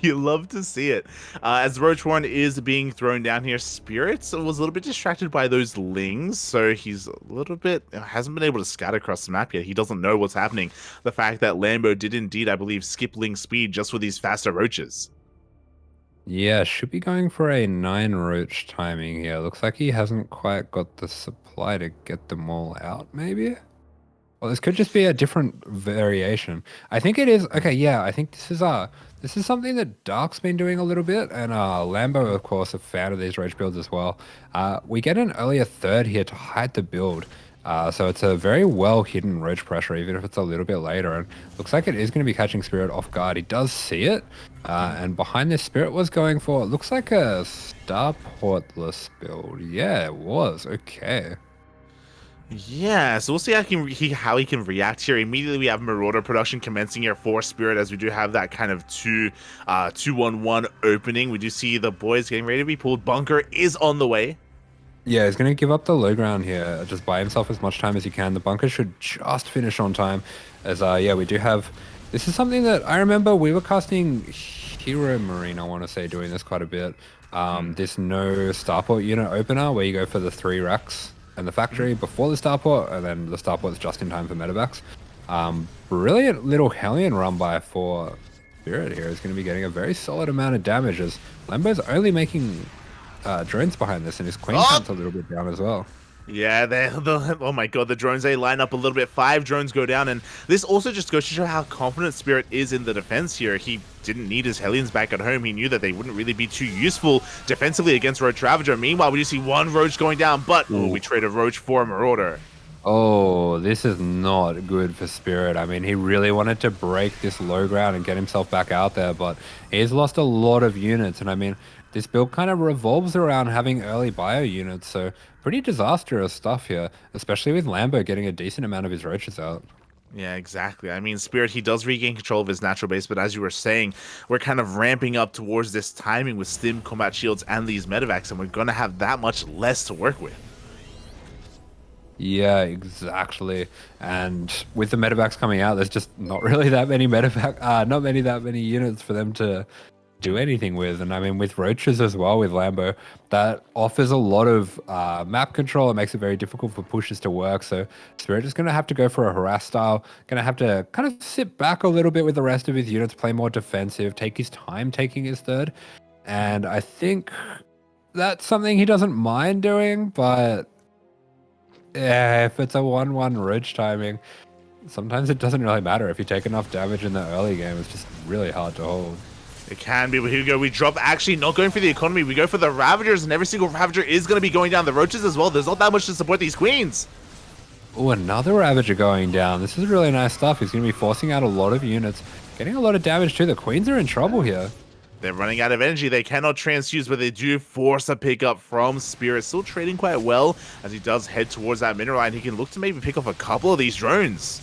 You love to see it. As Roach 1 is being thrown down here, Spirits was a little bit distracted by those lings, so he's a little bit hasn't been able to scatter across the map yet. He doesn't know what's happening. The fact that Lambo did indeed, I believe, skip ling speed just for these faster roaches. Yeah, should be going for a 9 roach timing here. Looks like he hasn't quite got the supply to get them all out, maybe? Well, this could just be a different variation. I think it is. Okay, yeah, I think this is something that Dark's been doing a little bit, and Lambo, of course, a fan of these roach builds as well. We get an earlier third here to hide the build. So it's a very well hidden roach pressure, even if it's a little bit later. And looks like it is going to be catching Spirit off guard. He does see it. And behind this, Spirit was going for, it looks like a starportless build. Yeah, it was. Okay. Yeah, so we'll see how he can react here. Immediately, we have Marauder production commencing here for Spirit, as we do have that kind of 2-1-1 opening. We do see the boys getting ready to be pulled. Bunker is on the way. Yeah, he's going to give up the low ground here. Just buy himself as much time as he can. The bunker should just finish on time. As, yeah, we do have... This is something that I remember we were casting Hero Marine, I want to say, doing this quite a bit. This no starport unit opener where you go for the 3 racks and the factory before the starport, and then the starport's just in time for medevacs. Brilliant little Hellion run by for Spirit here is going to be getting a very solid amount of damage, as Lambo's only making drones behind this, and his queen count's a little bit down as well. Yeah, oh my god, the drones, they line up a little bit. 5 drones go down, and this also just goes to show how confident Spirit is in the defense here. He didn't need his Hellions back at home. He knew that they wouldn't really be too useful defensively against Roach Ravager. Meanwhile, we do see 1 Roach going down, but we trade a Roach for a Marauder. Oh, this is not good for Spirit. I mean, he really wanted to break this low ground and get himself back out there, but he's lost a lot of units, and I mean, this build kind of revolves around having early bio units, so pretty disastrous stuff here, especially with Lambo getting a decent amount of his roaches out. Yeah, exactly. I mean, Spirit, he does regain control of his natural base, but as you were saying, we're kind of ramping up towards this timing with Stim, Combat Shields, and these medevacs, and we're going to have that much less to work with. Yeah, exactly. And with the medevacs coming out, there's just not really that many that many units for them to do anything with. And I mean, with roaches as well, with Lambo, that offers a lot of map control. It makes it very difficult for pushes to work. So Spirit is going to have to go for a harass style, going to have to kind of sit back a little bit with the rest of his units, play more defensive, take his time taking his third. And I think that's something he doesn't mind doing, but yeah, if it's a 1-1 roach timing, sometimes it doesn't really matter. If you take enough damage in the early game, it's just really hard to hold. It can be, but here we go. We drop, actually not going for the economy. We go for the Ravagers, and every single Ravager is going to be going down. The Roaches as well. There's not that much to support these Queens. Oh, another Ravager going down. This is really nice stuff. He's going to be forcing out a lot of units, getting a lot of damage too. The Queens are in trouble here. They're running out of energy. They cannot transfuse, but they do force a pickup from Spirit. Still trading quite well as he does head towards that mineral line. He can look to maybe pick off a couple of these drones.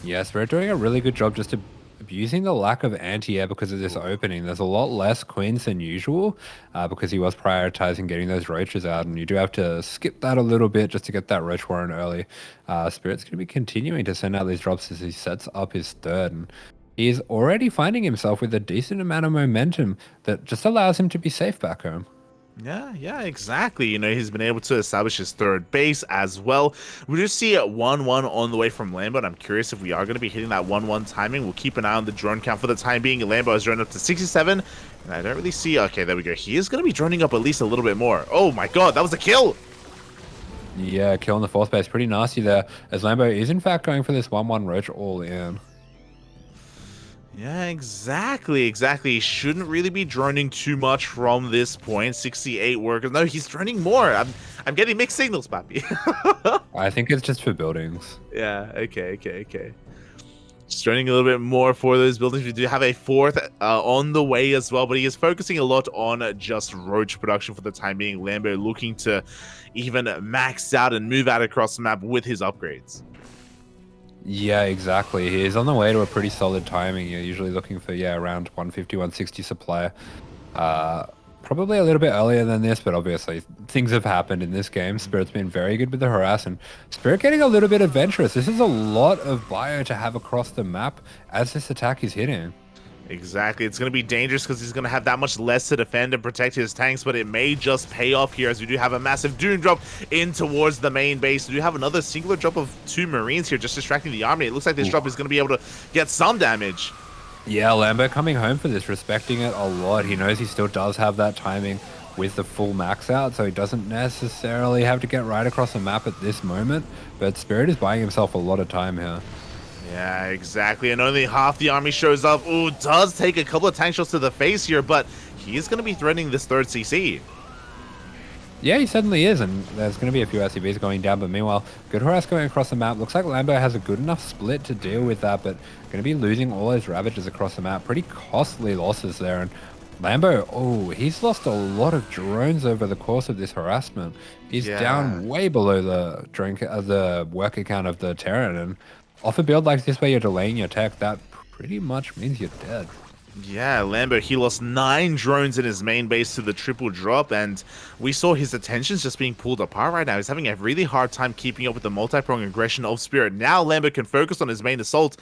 Yeah, Spirit doing a really good job just abusing the lack of anti-air because of this opening. There's a lot less Queens than usual because he was prioritizing getting those roaches out, and you do have to skip that a little bit just to get that roach warren early. Spirit's going to be continuing to send out these drops as he sets up his third, and he's already finding himself with a decent amount of momentum that just allows him to be safe back home. Yeah, exactly. You know, he's been able to establish his third base as well. We do see a 1-1 on the way from Lambo, and I'm curious if we are going to be hitting that 1-1 timing. We'll keep an eye on the drone count for the time being. Lambo has droned up to 67, and I don't really see... Okay, there we go. He is going to be droning up at least a little bit more. Oh my god, that was a kill! Yeah, kill on the fourth base. Pretty nasty there, as Lambo is in fact going for this 1-1 roach all in. Yeah, exactly. He shouldn't really be droning too much from this point. 68 workers. No, he's droning more. I'm getting mixed signals, Papi. I think it's just for buildings. Yeah, okay. Just droning a little bit more for those buildings. We do have a fourth on the way as well, but he is focusing a lot on just roach production for the time being. Lambo looking to even max out and move out across the map with his upgrades. Yeah, exactly. He's on the way to a pretty solid timing. You're usually looking for, around 150, 160 supply. Probably a little bit earlier than this, but obviously things have happened in this game. Spirit's been very good with the harass, and Spirit getting a little bit adventurous. This is a lot of bio to have across the map as this attack is hitting. Exactly. It's going to be dangerous because he's going to have that much less to defend and protect his tanks, but it may just pay off here as we do have a massive Doom drop in towards the main base. We do have another singular drop of 2 Marines here just distracting the army. It looks like this drop is going to be able to get some damage. Yeah, Lambo coming home for this, respecting it a lot. He knows he still does have that timing. with the full max out, so he doesn't necessarily have to get right across the map at this moment. But Spirit is buying himself a lot of time here. Yeah, exactly. And only half the army shows up. Ooh, does take a couple of tank shots to the face here, but he is going to be threatening this third CC. Yeah, he certainly is, and there's going to be a few SCVs going down, but meanwhile, good harass going across the map. Looks like Lambo has a good enough split to deal with that, but going to be losing all those Ravages across the map. Pretty costly losses there, and Lambo, oh, he's lost a lot of drones over the course of this harassment. He's down way below the drone, the worker count of the Terran, and off a build like this where you're delaying your tech, that pretty much means you're dead. Yeah, Lambo, he lost 9 drones in his main base to the triple drop, and we saw his attentions just being pulled apart right now. He's having a really hard time keeping up with the multi-pronged aggression of Spirit. Now Lambo can focus on his main assault,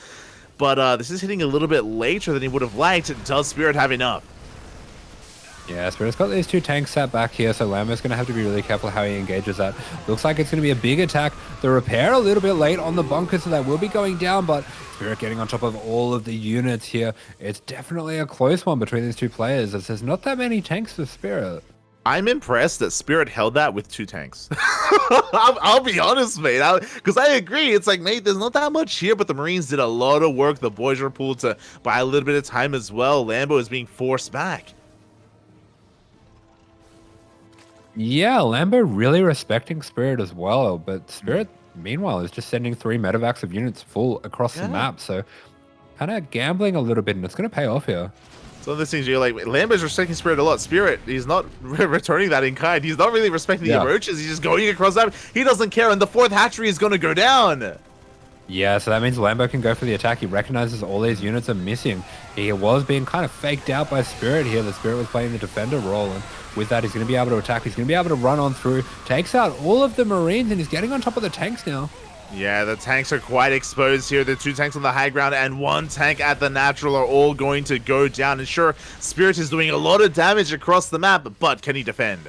but this is hitting a little bit later than he would have liked. Does Spirit have enough? Yeah, Spirit's got these 2 tanks sat back here, so Lambo's going to have to be really careful how he engages that. Looks like it's going to be a big attack. The repair a little bit late on the bunker, so that will be going down, but Spirit getting on top of all of the units here. It's definitely a close one between these 2 players, as there's not that many tanks for Spirit. I'm impressed that Spirit held that with 2 tanks. I'll be honest, mate, because I agree. It's like, mate, there's not that much here, but the Marines did a lot of work. The boys were pulled to buy a little bit of time as well. Lambo is being forced back. Yeah, Lambo really respecting Spirit as well, but Spirit, meanwhile, is just sending 3 medevacs of units full across the map, so kind of gambling a little bit, and it's going to pay off here. So this things you're like, Lambo's respecting Spirit a lot. Spirit, he's not returning that in kind. He's not really respecting the approaches. He's just going across that. He doesn't care, and the 4th hatchery is going to go down. Yeah, so that means Lambo can go for the attack. He recognizes all these units are missing. He was being kind of faked out by Spirit here. The Spirit was playing the defender role, and with that, he's going to be able to attack. He's going to be able to run on through, takes out all of the Marines, and he's getting on top of the tanks now. Yeah, the tanks are quite exposed here. The 2 tanks on the high ground and 1 tank at the natural are all going to go down. And sure, Spirit is doing a lot of damage across the map, but can he defend?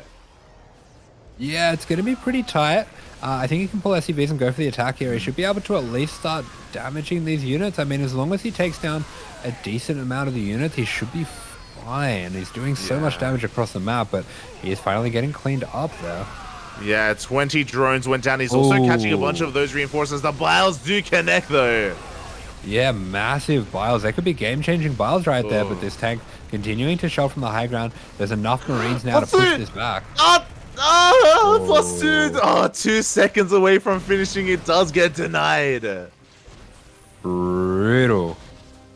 Yeah, it's going to be pretty tight. I think he can pull SCVs and go for the attack here. He should be able to at least start damaging these units. I mean, as long as he takes down a decent amount of the units, he should be fine. He's doing so much damage across the map, but he is finally getting cleaned up there. Yeah, 20 drones went down. He's also catching a bunch of those reinforcements. The Biles do connect, though. Yeah, massive Biles. They could be game-changing Biles right there, but this tank continuing to shell from the high ground. There's enough Marines now to push this back. +2. Oh, 2 seconds away from finishing. It does get denied. Brutal.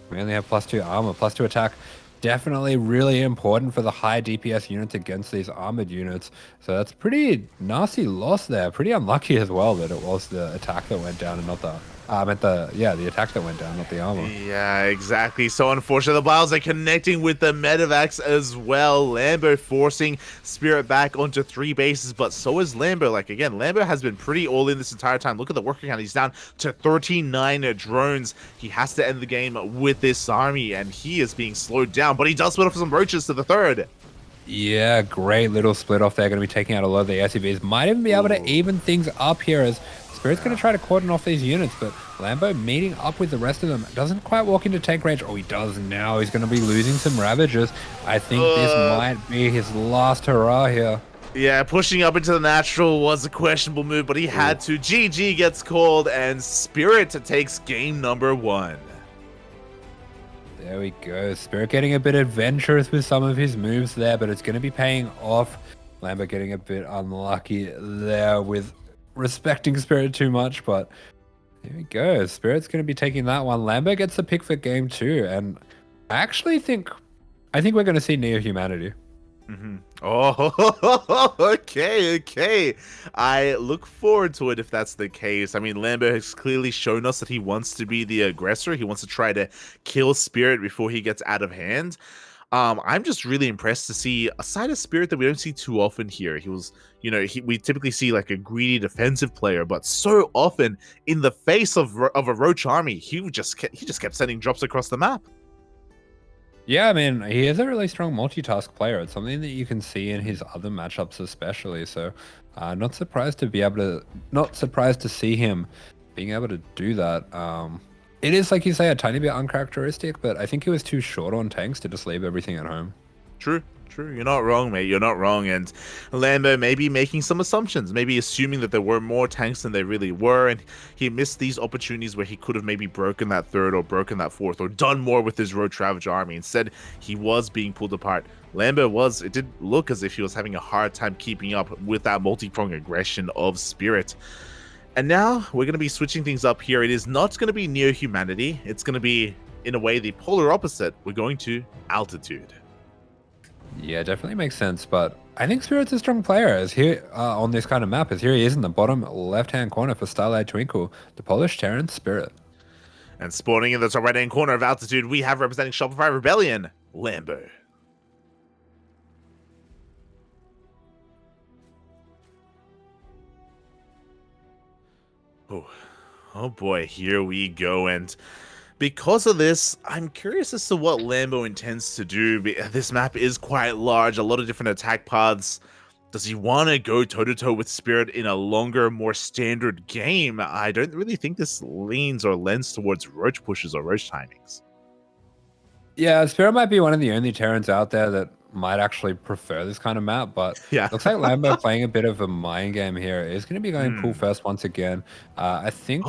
We only have +2 armor, +2 attack. Definitely really important for the high DPS units against these armored units. So that's pretty nasty loss there. Pretty unlucky as well that it was the attack that went down and not the the attack that went down, not the armor. Yeah, exactly. So unfortunately, the Biles are connecting with the medevacs as well. Lambo forcing Spirit back onto 3 bases, but so is Lambo. Like, again, Lambo has been pretty all in this entire time. Look at the worker count. He's down to 39 drones. He has to end the game with this army, and he is being slowed down, but he does split off some roaches to the 3rd. Yeah, great little split off there. Going to be taking out a lot of the SCVs. Might even be able to even things up here as Spirit's going to try to cordon off these units, but Lambo meeting up with the rest of them. Doesn't quite walk into tank range. Oh, he does now. He's going to be losing some Ravagers. I think this might be his last hurrah here. Yeah, pushing up into the natural was a questionable move, but he had to. GG gets called, and Spirit takes game number 1. There we go. Spirit getting a bit adventurous with some of his moves there, but it's going to be paying off. Lambo getting a bit unlucky there with respecting Spirit too much, but here we go. Spirit's going to be taking that one. Lambo gets the pick for game 2, and I actually think we're going to see Neo Humanity. Oh, okay. I look forward to it if that's the case. I mean, Lambo has clearly shown us that he wants to be the aggressor. He wants to try to kill Spirit before he gets out of hand. I'm just really impressed to see a side of Spirit that we don't see too often here. He was, we typically see like a greedy defensive player, but so often in the face of a roach army, he just kept sending drops across the map. Yeah, I mean, he is a really strong multitask player. It's something that you can see in his other matchups especially. So, not surprised to see him being able to do that. It is, like you say, a tiny bit uncharacteristic, but I think he was too short on tanks to just leave everything at home. True. True, you're not wrong, mate. You're not wrong. And Lambo may be making some assumptions, maybe assuming that there were more tanks than there really were, and he missed these opportunities where he could have maybe broken that third or broken that fourth or done more with his Road Ravage army. Instead, he was being pulled apart. Lambo it did look as if he was having a hard time keeping up with that multi-pronged aggression of Spirit. And now we're going to be switching things up here. It is not going to be Neo Humanity. It's going to be, in a way, the polar opposite. We're going to Altitude. Yeah, definitely makes sense, but I think Spirit's a strong player as here on this kind of map, as here he is in the bottom left-hand corner for Starlight Twinkle, the Polish Terran Spirit. And spawning in the top right-hand corner of Altitude, we have representing Shopify Rebellion, Lambo. Oh boy, here we go, and because of this, I'm curious as to what Lambo intends to do. This map is quite large, a lot of different attack paths. Does he want to go toe-to-toe with Spirit in a longer, more standard game? I don't really think this leans or lends towards roach pushes or roach timings. Yeah, Spirit might be one of the only Terrans out there that might actually prefer this kind of map, but Yeah. looks like Lambo playing a bit of a mind game here. Is going to be going pool first once again. I think...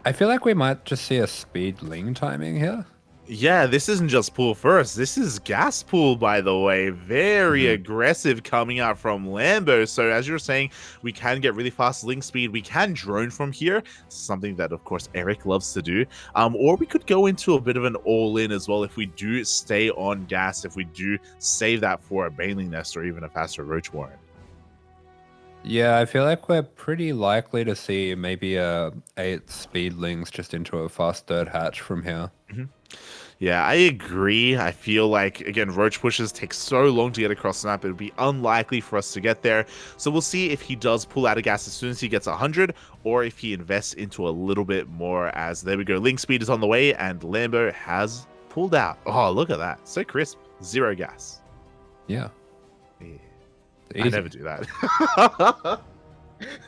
I feel like we might just see a speed ling timing here. Yeah, this isn't just pool first. This is gas pool, by the way. Very aggressive coming out from Lambo. So as you're saying, we can get really fast link speed. We can drone from here. Something that, of course, Eric loves to do. Or we could go into a bit of an all-in as well if we do stay on gas, if we do save that for a Baneling Nest or even a faster Roach Warren. Yeah, I feel like we're pretty likely to see maybe 8 speedlings just into a fast third hatch from here. Yeah, I agree. I feel like, again, roach pushes take so long to get across the map, it would be unlikely for us to get there. So we'll see if he does pull out of gas as soon as he gets 100, or if he invests into a little bit more, as there we go. Link speed is on the way, and Lambo has pulled out. Oh, look at that. So crisp. 0 gas. Yeah. I never do that.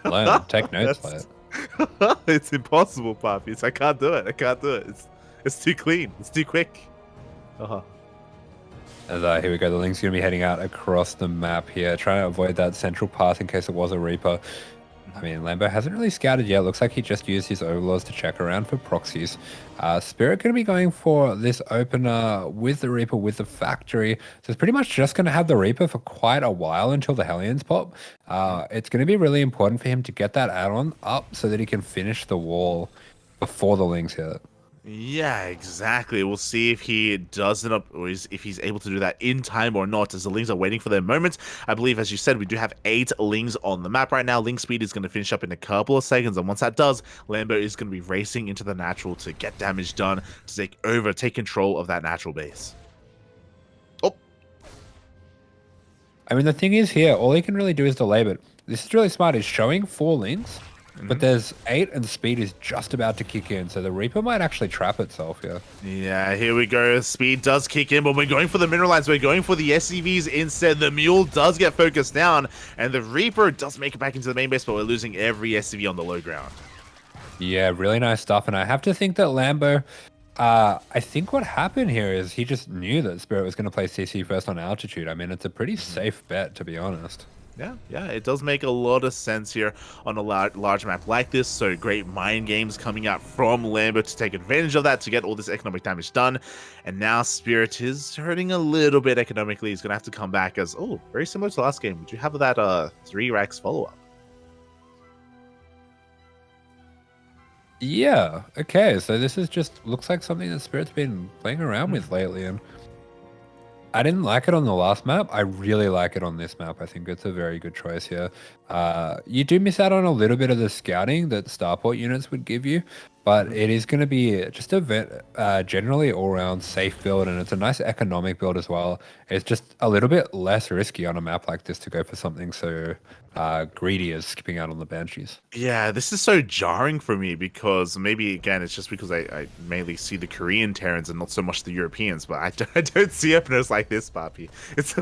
Learn, take notes, lad. It's impossible, Puppies. I can't do it. It's too clean. It's too quick. As here we go, the Link's going to be heading out across the map here, trying to avoid that central path in case it was a Reaper. I mean, Lambo hasn't really scouted yet. Looks like he just used his overlords to check around for proxies. Spirit going to be going for this opener with the Reaper, with the factory. So it's pretty much just going to have the Reaper for quite a while until the Hellions pop. It's going to be really important for him to get that add-on up so that he can finish the wall before the Lings hit. Yeah, exactly. We'll see if he does it up, or if he's able to do that in time or not, as the Lings are waiting for their moment. I believe, as you said, we do have 8 Lings on the map right now. Link speed is going to finish up in a couple of seconds, and once that does, Lambo is going to be racing into the natural to get damage done, to take control of that natural base. Oh. I mean, the thing is here, all he can really do is delay, but this is really smart. He's showing 4 Lings. But there's 8 and speed is just about to kick in, so the Reaper might actually trap itself here. Yeah, here we go. Speed does kick in, but we're going for the mineral lines. We're going for the SCVs instead. The Mule does get focused down, and the Reaper does make it back into the main base, but we're losing every SCV on the low ground. Yeah, really nice stuff, and I have to think that Lambo... I think what happened here is he just knew that Spirit was going to play CC first on Altitude. I mean, it's a pretty safe bet, to be honest. Yeah, it does make a lot of sense here on a large map like this. So great mind games coming out from Lambo to take advantage of that, to get all this economic damage done. And now Spirit is hurting a little bit economically. He's going to have to come back as, very similar to last game. Would you have that 3 racks follow-up? Yeah, okay, so this is just looks like something that Spirit's been playing around with lately, and I didn't like it on the last map. I really like it on this map. I think it's a very good choice here. You do miss out on a little bit of the scouting that starport units would give you, but it is going to be just a generally all-round safe build, and it's a nice economic build as well. It's just a little bit less risky on a map like this to go for something so greedy as skipping out on the Banshees. Yeah, this is so jarring for me, because maybe, again, it's just because I mainly see the Korean Terrans and not so much the Europeans, but I don't see openers like this, Papi. It's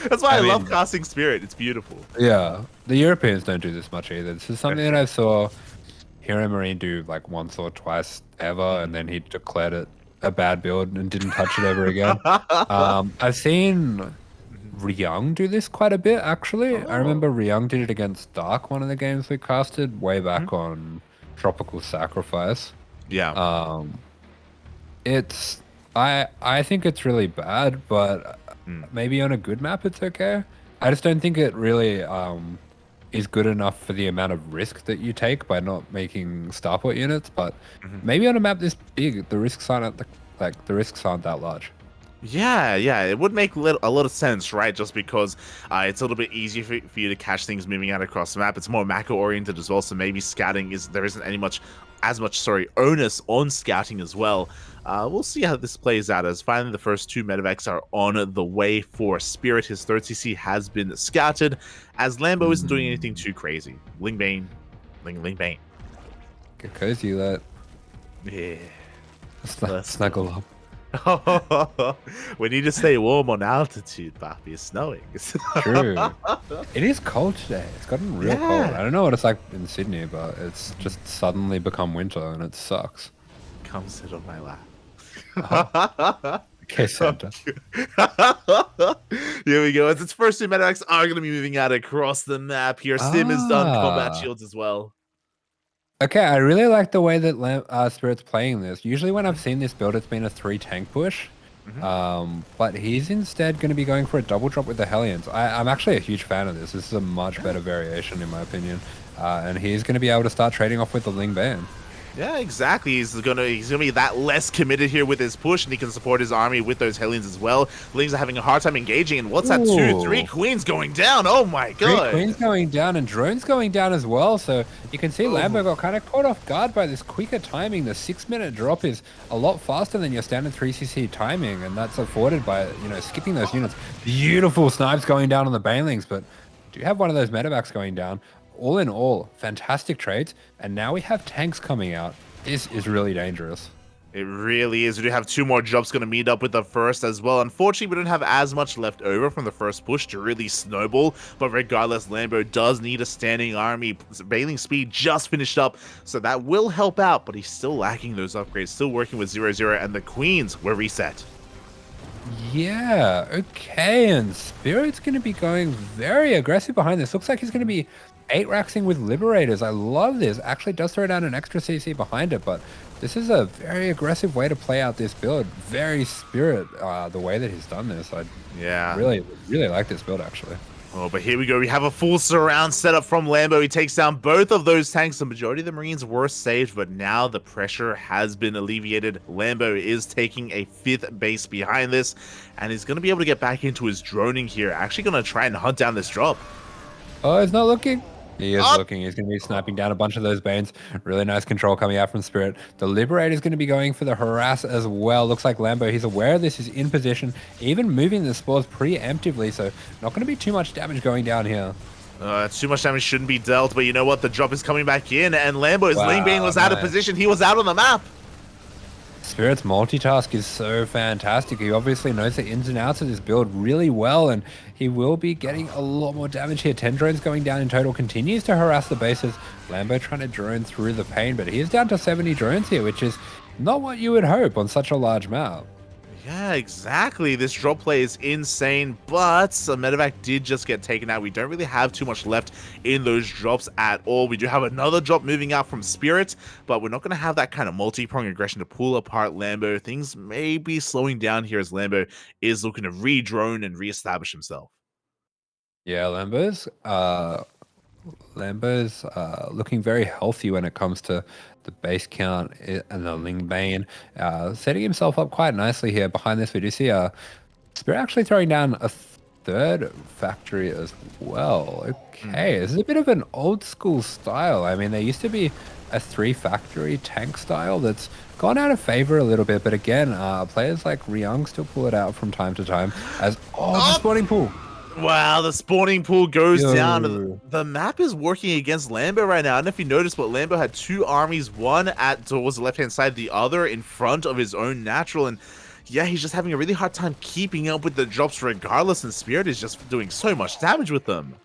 that's why I love casting Spirit. It's beautiful. Yeah, the Europeans don't do this much either. This is something that I saw Hero Marine do like once or twice ever, and then he declared it a bad build and didn't touch it ever again. I've seen ReWhite do this quite a bit, actually. I remember Oh. ReWhite did it against Dark, one of the games we casted way back on Tropical Sacrifice. Yeah. It's I think it's really bad, but maybe on a good map it's okay. I just don't think it really is good enough for the amount of risk that you take by not making starport units. But maybe on a map this big, the risks aren't the risks aren't that large. Yeah, it would make a lot of sense, right? Just because it's a little bit easier for you to catch things moving out across the map. It's more macro oriented as well, so maybe scouting there isn't as much onus on scouting as well. We'll see how this plays out, as finally the first two medevacs are on the way for Spirit. His third CC has been scouted, as Lambo isn't doing anything too crazy. Ling Bane. Bane. Get cozy, that. Yeah. Snuggle up. We need to stay warm on altitude, Papi. It's snowing. True. It is cold today. It's gotten real cold. I don't know what it's like in Sydney, but it's just suddenly become winter and it sucks. Come sit on my lap. Okay, Santa. Here we go. As its first two medevacs are going to be moving out across the map here. Sim is done. Combat shields as well. Okay, I really like the way that Spirit's playing this. Usually when I've seen this build, it's been a 3 tank push. But he's instead going to be going for a double drop with the Hellions. I'm actually a huge fan of this. This is a much better variation in my opinion. And he's going to be able to start trading off with the Ling Bane. Yeah, exactly. He's gonna be that less committed here with his push, and he can support his army with those Hellions as well. Lings are having a hard time engaging, and what's that? 3 queens going down. Oh my god! 3 queens going down, and drones going down as well. So you can see Lambo got kind of caught off guard by this quicker timing. The 6-minute drop is a lot faster than your standard 3cc timing, and that's afforded by skipping those units. Beautiful snipes going down on the Banelings, but do you have one of those medevacs going down? All in all, fantastic trades, and now we have tanks coming out. This is really dangerous. It really is. We do have 2 more jobs going to meet up with the first as well. Unfortunately, we don't have as much left over from the first push to really snowball, but regardless, Lambo does need a standing army. Bailing speed just finished up, so that will help out, but he's still lacking those upgrades, still working with 0-0, and the queens were reset. Yeah, okay, and Spirit's going to be going very aggressive behind this. Looks like he's going to be 8-raxing with Liberators. I love this. Actually does throw down an extra CC behind it, but this is a very aggressive way to play out this build. Very Spirit, the way that he's done this. I really like this build, actually. Oh, but here we go. We have a full surround setup from Lambo. He takes down both of those tanks. The majority of the Marines were saved, but now the pressure has been alleviated. Lambo is taking a 5th base behind this, and he's going to be able to get back into his droning here. Actually going to try and hunt down this drop. Oh, he's not looking. He is looking. He's going to be sniping down a bunch of those Banes. Really nice control coming out from Spirit. The Liberator is going to be going for the harass as well. Looks like Lambo, he's aware of this. He's in position, even moving the spores preemptively. So not going to be too much damage going down here. Too much damage shouldn't be dealt, but you know what? The drop is coming back in, and Lambo's Ling Bane was out of position. He was out on the map. Spirit's multitask is so fantastic. He obviously knows the ins and outs of this build really well, and he will be getting a lot more damage here. 10 drones going down in total, continues to harass the bases. Lambo trying to drone through the pain, but he is down to 70 drones here, which is not what you would hope on such a large map. Yeah, exactly. This drop play is insane, but a medevac did just get taken out. We don't really have too much left in those drops at all. We do have another drop moving out from Spirit, but we're not going to have that kind of multi-pronged aggression to pull apart Lambo. Things may be slowing down here as Lambo is looking to re-drone and re-establish himself. Yeah, Lambo's looking very healthy when it comes to the base count and the Ling Bane, setting himself up quite nicely here. Behind this, we do see Spirit actually throwing down a 3rd factory as well. Okay, this is a bit of an old school style. I mean, there used to be a 3 factory tank style that's gone out of favor a little bit, but again, players like ReWhite still pull it out from time to time as the spawning pool. Wow, the spawning pool goes down. The map is working against Lambo right now. I don't know if you noticed, but Lambo had 2 armies, one towards the left-hand side, the other in front of his own natural. And yeah, he's just having a really hard time keeping up with the drops regardless, and Spirit is just doing so much damage with them.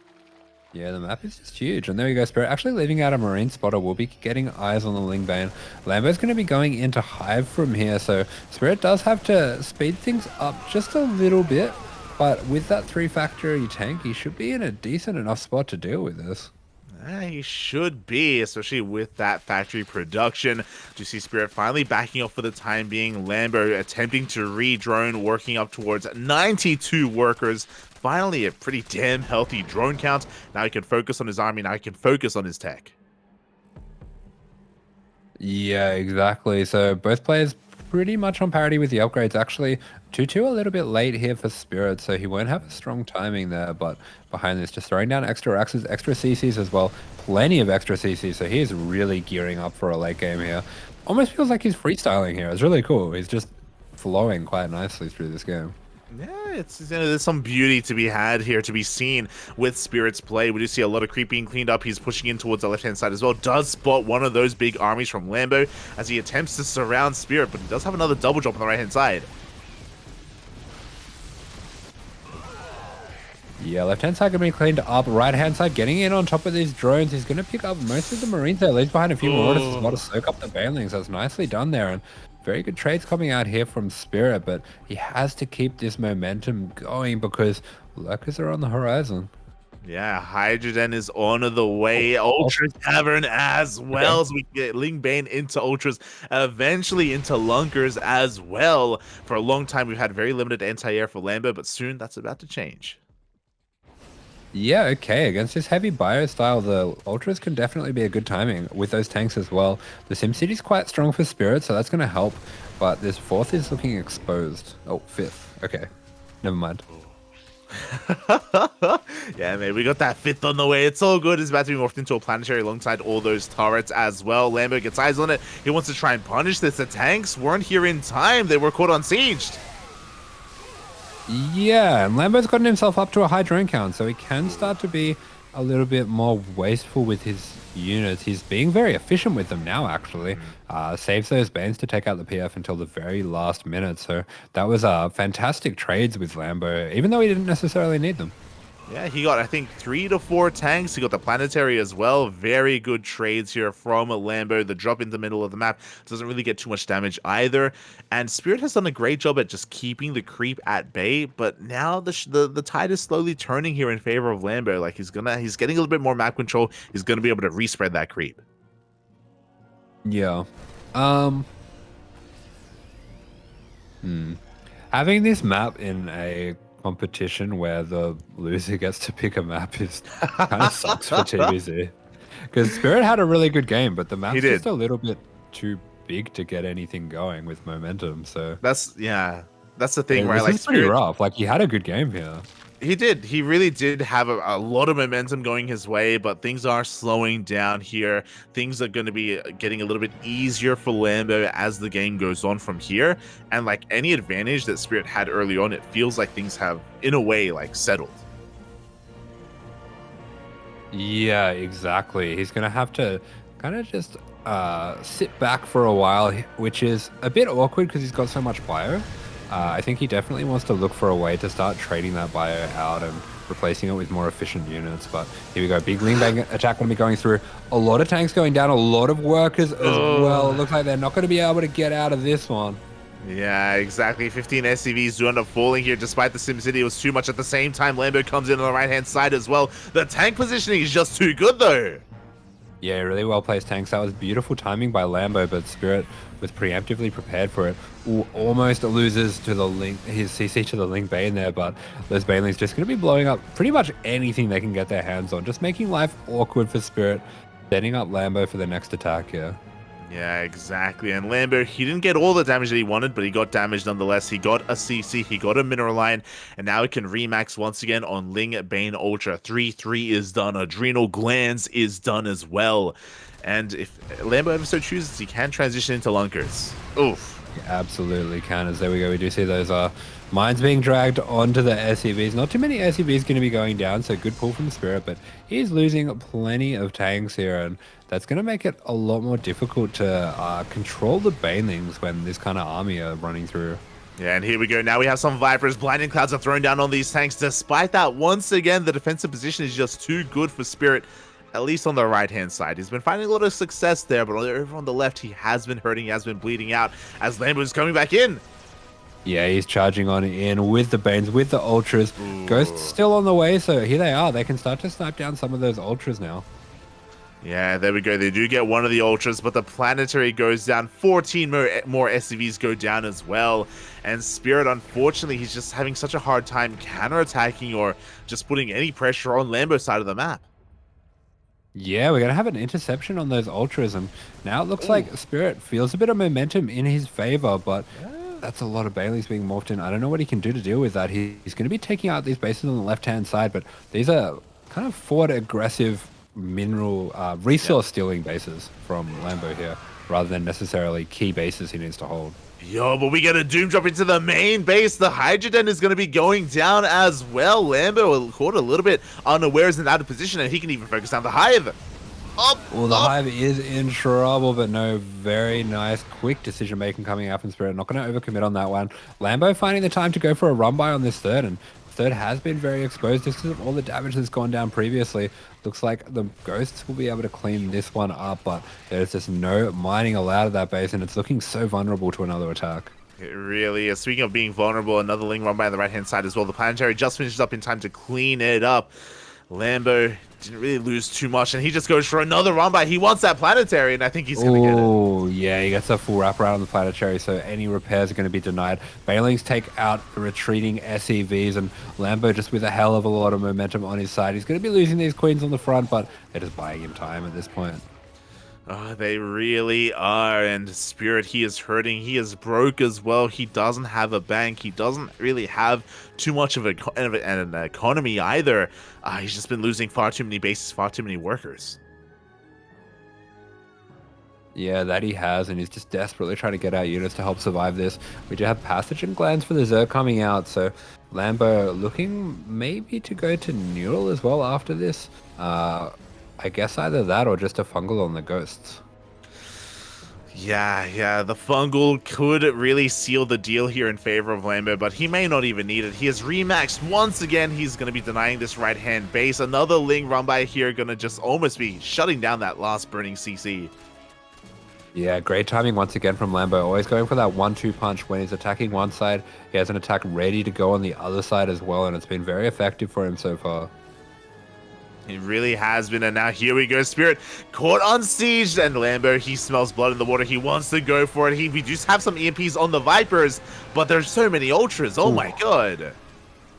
Yeah, the map is just huge. And there you go, Spirit. Actually leaving out a Marine spotter. Will be getting eyes on the Ling Bane. Lambo's going to be going into Hive from here. So Spirit does have to speed things up just a little bit. But with that 3-factory tank, he should be in a decent enough spot to deal with this. He should be, especially with that factory production. Do you see Spirit finally backing up for the time being? Lambo attempting to re-drone, working up towards 92 workers. Finally, a pretty damn healthy drone count. Now he can focus on his army. Now he can focus on his tech. Yeah, exactly. So both players pretty much on parity with the upgrades. Actually, 2-2 a little bit late here for Spirit, so he won't have a strong timing there. But behind this, just throwing down extra axes, extra CCs as well. Plenty of extra CCs, so he is really gearing up for a late game here. Almost feels like he's freestyling here. It's really cool. He's just flowing quite nicely through this game. Yeah, there's some beauty to be had here, to be seen with Spirit's play. We do see a lot of creep being cleaned up. He's pushing in towards the left-hand side as well. Does spot one of those big armies from Lambo as he attempts to surround Spirit, but he does have another double drop on the right-hand side. Yeah, left-hand side going to be cleaned up. Right-hand side getting in on top of these drones. He's going to pick up most of the Marines there. Leaves behind a few more orders as well to soak up the Banelings. That's nicely done there. And very good trades coming out here from Spirit, but he has to keep this momentum going because lurkers are on the horizon. Yeah, Hydrogen is on the way. Ultra Tavern as well. So we get Ling Bane into Ultras, eventually into Lunkers as well. For a long time, we've had very limited anti-air for Lambo, but soon that's about to change. Yeah, okay. Against this heavy bio style, the Ultras can definitely be a good timing with those tanks as well. The SimCity's quite strong for Spirit, so that's going to help. But this 4th is looking exposed. Oh, 5th. Okay. Never mind. Yeah, man, we got that 5th on the way. It's all good. It's about to be morphed into a planetary alongside all those turrets as well. Lambo gets eyes on it. He wants to try and punish this. The tanks weren't here in time. They were caught unsieged. Yeah, and Lambo's gotten himself up to a high drone count, so he can start to be a little bit more wasteful with his units. He's being very efficient with them now, actually. Saves those Banes to take out the PF until the very last minute, so that was fantastic trades with Lambo, even though he didn't necessarily need them. Yeah, he got, I think, 3 to 4 tanks. He got the planetary as well. Very good trades here from Lambo. The drop in the middle of the map doesn't really get too much damage either. And Spirit has done a great job at just keeping the creep at bay. But now the tide is slowly turning here in favor of Lambo. Like he's getting a little bit more map control. He's gonna be able to respread that creep. Yeah. Having this map in a competition where the loser gets to pick a map is kind of sucks for TBZ. Because Spirit had a really good game, but the map's just a little bit too big to get anything going with momentum. So that's the thing, right? Like, it's pretty rough. Like, he had a good game here. He did. He really did have a lot of momentum going his way, but things are slowing down here. Things are going to be getting a little bit easier for Lambo as the game goes on from here. And like any advantage that Spirit had early on, it feels like things have, in a way, like settled. Yeah, exactly. He's going to have to kind of just sit back for a while, which is a bit awkward because he's got so much bio. I think he definitely wants to look for a way to start trading that bio out and replacing it with more efficient units. But here we go. Big Ling Bang attack going to be going through. A lot of tanks going down. A lot of workers as well. It looks like they're not going to be able to get out of this one. Yeah, exactly. 15 SCVs do end up falling here despite the SimCity. It was too much at the same time. Lambo comes in on the right-hand side as well. The tank positioning is just too good, though. Yeah, really well placed tanks. That was beautiful timing by Lambo, but Spirit was preemptively prepared for it. Ooh, almost loses to the his CC to the Ling Bane there, but those Banelings just going to be blowing up pretty much anything they can get their hands on, just making life awkward for Spirit, setting up Lambo for the next attack here. Yeah, exactly. And Lambo, he didn't get all the damage that he wanted, but he got damage nonetheless. He got a CC, he got a mineral line, and now he can remax once again on Ling Bane Ultra. 3-3 is done. Adrenal Glands is done as well. And if Lambo ever so chooses, he can transition into Lunkers. Oof. He absolutely can, as there we go. We do see those mines being dragged onto the SCVs. Not too many SCVs going to be going down, so good pull from Spirit, but he's losing plenty of tanks here, and that's going to make it a lot more difficult to control the Banelings when this kind of army are running through. Yeah, and here we go. Now we have some Vipers. Blinding Clouds are thrown down on these tanks. Despite that, once again, the defensive position is just too good for Spirit, at least on the right-hand side. He's been finding a lot of success there, but over on the left, he has been hurting, he has been bleeding out as Lambo's coming back in. Yeah, he's charging on in with the Banes, with the Ultras. Ooh. Ghosts still on the way, so here they are. They can start to snipe down some of those Ultras now. Yeah, there we go. They do get one of the Ultras, but the Planetary goes down. 14 more SCVs go down as well. And Spirit, unfortunately, he's just having such a hard time counterattacking or just putting any pressure on Lambo's side of the map. Yeah, we're going to have an interception on those Ultras, and now it looks like Spirit feels a bit of momentum in his favor, but that's a lot of Baileys being morphed in. I don't know what he can do to deal with that. He's going to be taking out these bases on the left-hand side, but these are kind of forward aggressive mineral resource stealing bases from Lambo here, rather than necessarily key bases he needs to hold. Yo, but we get a Doom Drop into the main base. The Hydroden is going to be going down as well. Lambo caught a little bit unawares and out of position, and he can even focus down the Hive. Well, the Hive is in trouble, but no, very nice, quick decision-making coming out from Spirit. Not going to overcommit on that one. Lambo finding the time to go for a run-by on this third, and third has been very exposed just because of all the damage that's gone down previously. Looks like the Ghosts will be able to clean this one up, but there's just no mining allowed at that base, and it's looking so vulnerable to another attack. It really is. Speaking of being vulnerable, another Ling run by on the right-hand side as well. The Planetary just finishes up in time to clean it up. Lambo didn't really lose too much, and he just goes for another run by. He wants that Planetary, and I think he's going to get it. Oh, yeah, he gets a full wraparound on the Planetary, so any repairs are going to be denied. Bailings take out retreating SEVs, and Lambo just with a hell of a lot of momentum on his side. He's going to be losing these Queens on the front, but they're just buying him time at this point. Oh, they really are, and Spirit, he is hurting. He is broke as well. He doesn't have a bank. He doesn't really have too much of an economy either. He's just been losing far too many bases, far too many workers. Yeah, that he has, and he's just desperately trying to get out units to help survive this. We do have Passage and Glands for the Zerg coming out, so Lambo looking maybe to go to neural as well after this. I guess either that or just a fungal on the Ghosts. Yeah, the fungal could really seal the deal here in favor of Lambo, but he may not even need it. He has remaxed once again. He's going to be denying this right-hand base. Another Ling run by here, going to just almost be shutting down that last burning CC. Yeah, great timing once again from Lambo. Always going for that 1-2 punch when he's attacking one side. He has an attack ready to go on the other side as well, and it's been very effective for him so far. It really has been, and now here we go. Spirit caught on siege, and Lambo, he smells blood in the water. He wants to go for it. We just have some EMPs on the Vipers, but there's so many Ultras. Oh my god.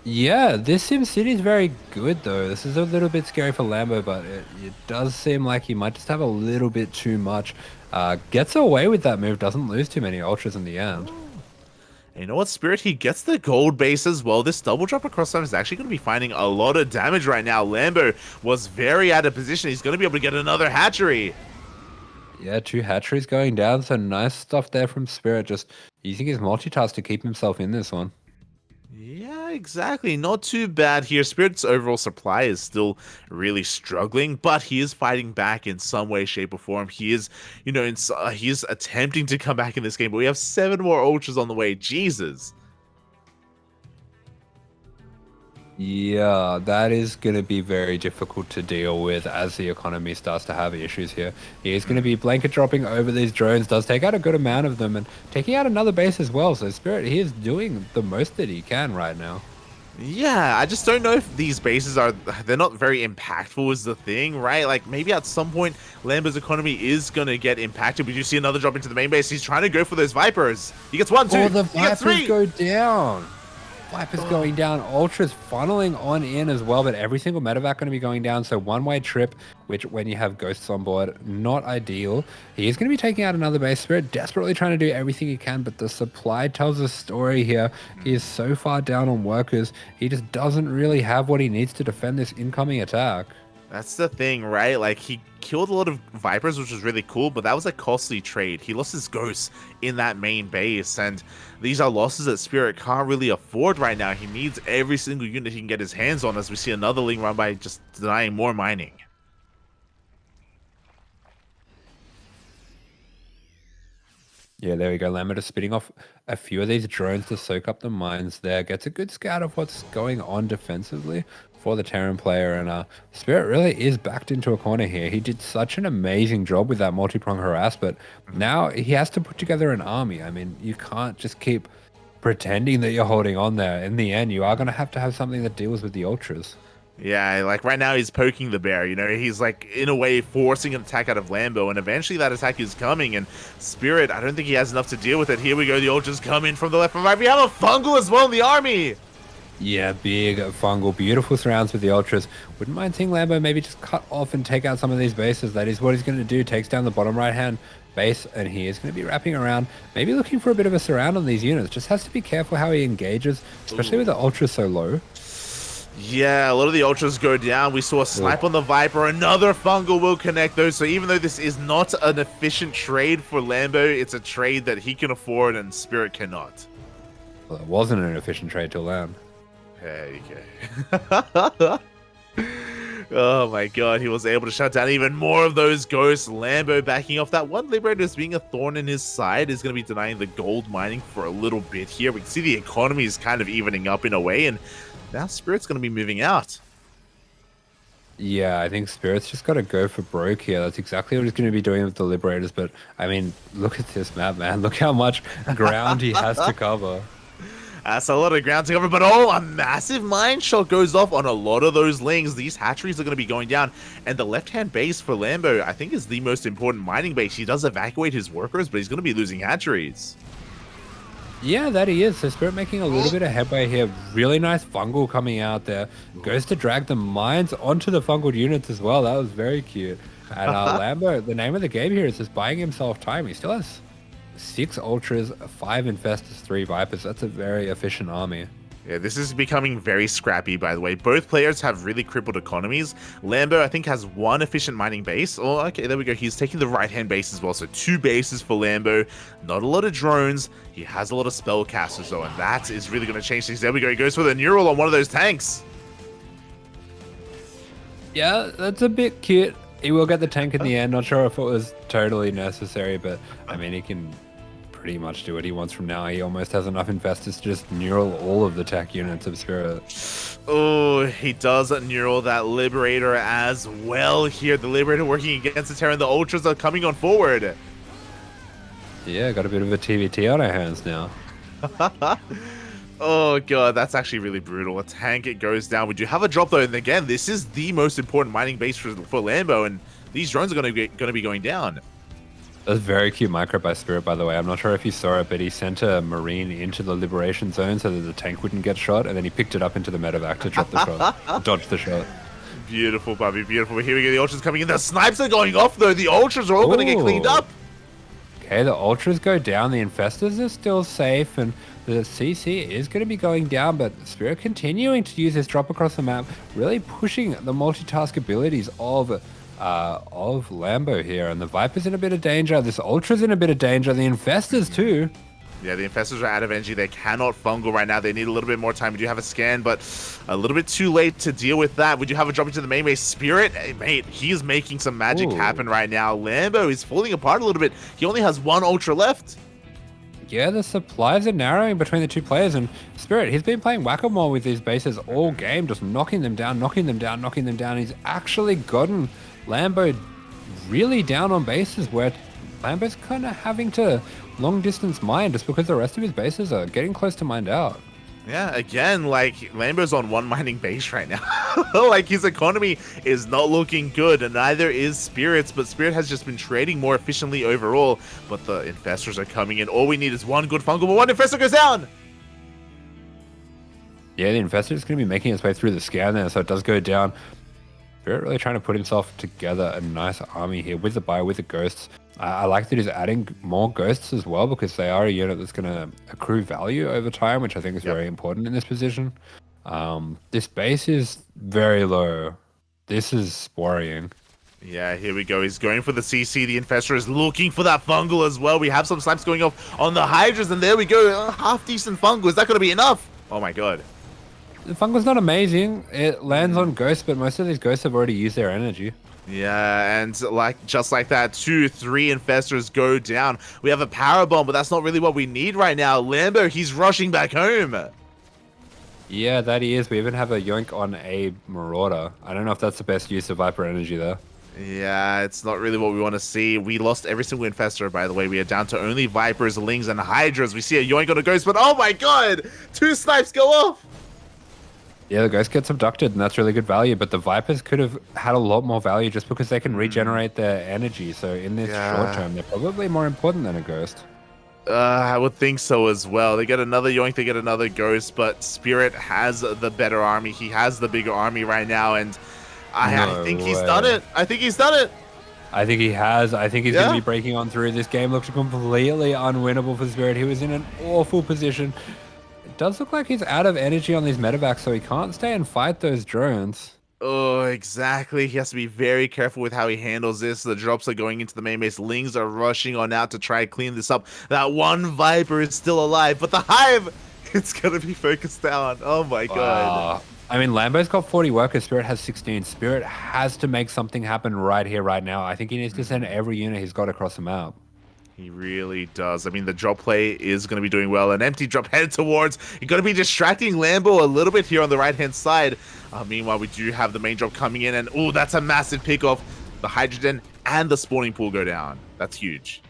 Yeah, this SimCity is very good, though. This is a little bit scary for Lambo, but it does seem like he might just have a little bit too much. Gets away with that move, doesn't lose too many Ultras in the end. And you know what, Spirit? He gets the gold base as well. This double drop across time is actually going to be finding a lot of damage right now. Lambo was very out of position. He's going to be able to get another hatchery. Yeah, 2 hatcheries going down, so nice stuff there from Spirit. Just using his multitask to keep himself in this one. Yeah, exactly. Not too bad here. Spirit's overall supply is still really struggling, but he is fighting back in some way, shape, or form. He is, he is attempting to come back in this game, but we have 7 more Ultras on the way. Jesus. Yeah, that is going to be very difficult to deal with as the economy starts to have issues here. He is going to be blanket dropping over these drones, does take out a good amount of them, and taking out another base as well. So Spirit, he is doing the most that he can right now. Yeah, I just don't know if these bases they're not very impactful is the thing, right? Like, maybe at some point, Lambo's economy is going to get impacted. We do see another drop into the main base. He's trying to go for those Vipers. He gets 1, 2, oh, the he gets Vipers 3. go down. Vipers going down, Ultras funneling on in as well, but every single medevac going to be going down, so one-way trip, which when you have Ghosts on board, not ideal. He is going to be taking out another base. Spirit desperately trying to do everything he can, but the supply tells a story here. He is so far down on workers, he just doesn't really have what he needs to defend this incoming attack. That's the thing, right? Like, he killed a lot of Vipers, which was really cool, but that was a costly trade. He lost his Ghosts in that main base, and these are losses that Spirit can't really afford right now. He needs every single unit he can get his hands on, as we see another Ling run by just denying more mining. Yeah, there we go. Lambo just spitting off a few of these drones to soak up the mines there. Gets a good scout of what's going on defensively for the Terran player. And Spirit really is backed into a corner here. He did such an amazing job with that multi-prong harass, but now he has to put together an army. I mean, you can't just keep pretending that you're holding on there. In the end, you are going to have something that deals with the ultras. Yeah, like right now he's poking the bear, you know, he's like in a way forcing an attack out of Lambo, and eventually that attack is coming, and Spirit, I don't think he has enough to deal with it. Here we go, the ultras come in from the left and right. We have a fungal as well in the army. Yeah, big fungal, beautiful surrounds with the ultras. Wouldn't mind seeing Lambo maybe just cut off and take out some of these bases. That is what he's going to do. Takes down the bottom right hand base, and he is going to be wrapping around, maybe looking for a bit of a surround on these units. Just has to be careful how he engages, especially with the ultras so low. Yeah, a lot of the ultras go down. We saw a snipe on the Viper. Another fungal will connect those. So even though this is not an efficient trade for Lambo, it's a trade that he can afford and Spirit cannot. Well, it wasn't an efficient trade till then. There you go. Oh my god, he was able to shut down even more of those ghosts. Lambo backing off. That one Liberator is being a thorn in his side, is going to be denying the gold mining for a little bit here. We can see the economy is kind of evening up in a way, and now Spirit's going to be moving out. Yeah, I think Spirit's just got to go for broke here. That's exactly what he's going to be doing with the Liberators. But, I mean, look at this map, man. Look how much ground he has to cover. That's a lot of ground to cover, but oh, a massive mine shot goes off on a lot of those lings. These hatcheries are going to be going down, and the left-hand base for Lambo, I think, is the most important mining base. He does evacuate his workers, but he's going to be losing hatcheries. Yeah, that he is. So Spirit making a little bit of headway here. Really nice fungal coming out there. Goes to drag the mines onto the fungal units as well. That was very cute. And Lambo, the name of the game here is just buying himself time. He still has 6 ultras, 5 infestors, 3 vipers. That's a very efficient army. Yeah, this is becoming very scrappy, by the way. Both players have really crippled economies. Lambo, I think, has 1 efficient mining base. Oh, okay, there we go. He's taking the right-hand base as well. So 2 bases for Lambo. Not a lot of drones. He has a lot of spellcasters, though, and that is really going to change things. There we go. He goes for the neural on one of those tanks. Yeah, that's a bit cute. He will get the tank in the end. Not sure if it was totally necessary, but, I mean, he can pretty much do what he wants from now. He almost has enough infestors to just neural all of the tech units of Spirit. Oh, he does neural that Liberator as well here. The Liberator working against the Terran. The Ultras are coming on forward. Yeah, got a bit of a TVT on our hands now. Oh god, that's actually really brutal. A tank, it goes down. We do have a drop though, and again, this is the most important mining base for Lambo, and these drones are going to be going down. That's very cute micro by Spirit, by the way. I'm not sure if you saw it, but he sent a Marine into the Liberation Zone so that the tank wouldn't get shot, and then he picked it up into the medevac to drop the shot, dodge the shot. Beautiful, Bobby, beautiful. But here we go, the Ultras coming in. The snipes are going off, though. The Ultras are all going to get cleaned up. Okay, the Ultras go down. The Infestors are still safe, and the CC is going to be going down, but Spirit continuing to use his drop across the map, really pushing the multitask abilities of Lambo here, and the Viper's in a bit of danger. This Ultra's in a bit of danger. The Infestors too. Yeah, the Infestors are out of energy. They cannot fungal right now. They need a little bit more time. We do have a scan, but a little bit too late to deal with that. We do have a drop into the main base. Spirit, hey, mate, he is making some magic happen right now. Lambo is falling apart a little bit. He only has 1 Ultra left. Yeah, the supplies are narrowing between the 2 players, and Spirit, he's been playing whack-a-mole with these bases all game, just knocking them down, knocking them down, knocking them down. He's actually gotten Lambo really down on bases where Lambo's kind of having to long distance mine just because the rest of his bases are getting close to mined out. Yeah, again, like, Lambo's on 1 mining base right now. Like, his economy is not looking good, and neither is Spirit's, but Spirit has just been trading more efficiently overall, but the Infestors are coming in. All we need is 1 good fungal, but 1 Infestor goes down! Yeah, the Infestor is going to be making its way through the scan there, so it does go down. Spirit really trying to put himself together a nice army here with the Bio, with the Ghosts. I like that he's adding more Ghosts as well, because they are a unit that's going to accrue value over time, which I think is very important in this position. This base is very low. This is worrying. Yeah, here we go. He's going for the CC. The Infestor is looking for that fungal as well. We have some snipes going off on the Hydras, and there we go. Half-decent fungal. Is that going to be enough? Oh my god. The fungal's not amazing. It lands on Ghosts, but most of these Ghosts have already used their energy. Yeah, and just like that, 2-3 infestors go down. We have a power bomb, but that's not really what we need right now. Lambo, he's rushing back home. Yeah, that he is. We even have a yoink on a Marauder. I don't know if that's the best use of Viper energy there. Yeah, it's not really what we want to see. We lost every single infestor, by the way. We are down to only Vipers, Lings, and Hydras. We see a yoink on a Ghost, but oh my god! 2 snipes go off! Yeah, the Ghost gets abducted, and that's really good value. But the Vipers could have had a lot more value just because they can regenerate their energy. So in this short term, they're probably more important than a Ghost. I would think so as well. They get another yoink, they get another Ghost, but Spirit has the better army. He has the bigger army right now, and I think he's done it. I think he's done it. I think he has. I think he's going to be breaking on through. This game looks completely unwinnable for Spirit. He was in an awful position. It does look like he's out of energy on these medevacs, so he can't stay and fight those drones. Oh, exactly. He has to be very careful with how he handles this. The drops are going into the main base. Lings are rushing on out to try and clean this up. That one Viper is still alive, but the Hive, it's going to be focused down. Oh my god. I mean, Lambo's got 40 workers. Spirit has 16. Spirit has to make something happen right here, right now. I think he needs to send every unit he's got across the map. He really does. I mean, the drop play is going to be doing well. An empty drop headed towards. You're going to be distracting Lambo a little bit here on the right-hand side. Meanwhile, we do have the main drop coming in. And, oh, that's a massive pick-off. The hydrogen and the spawning pool go down. That's huge.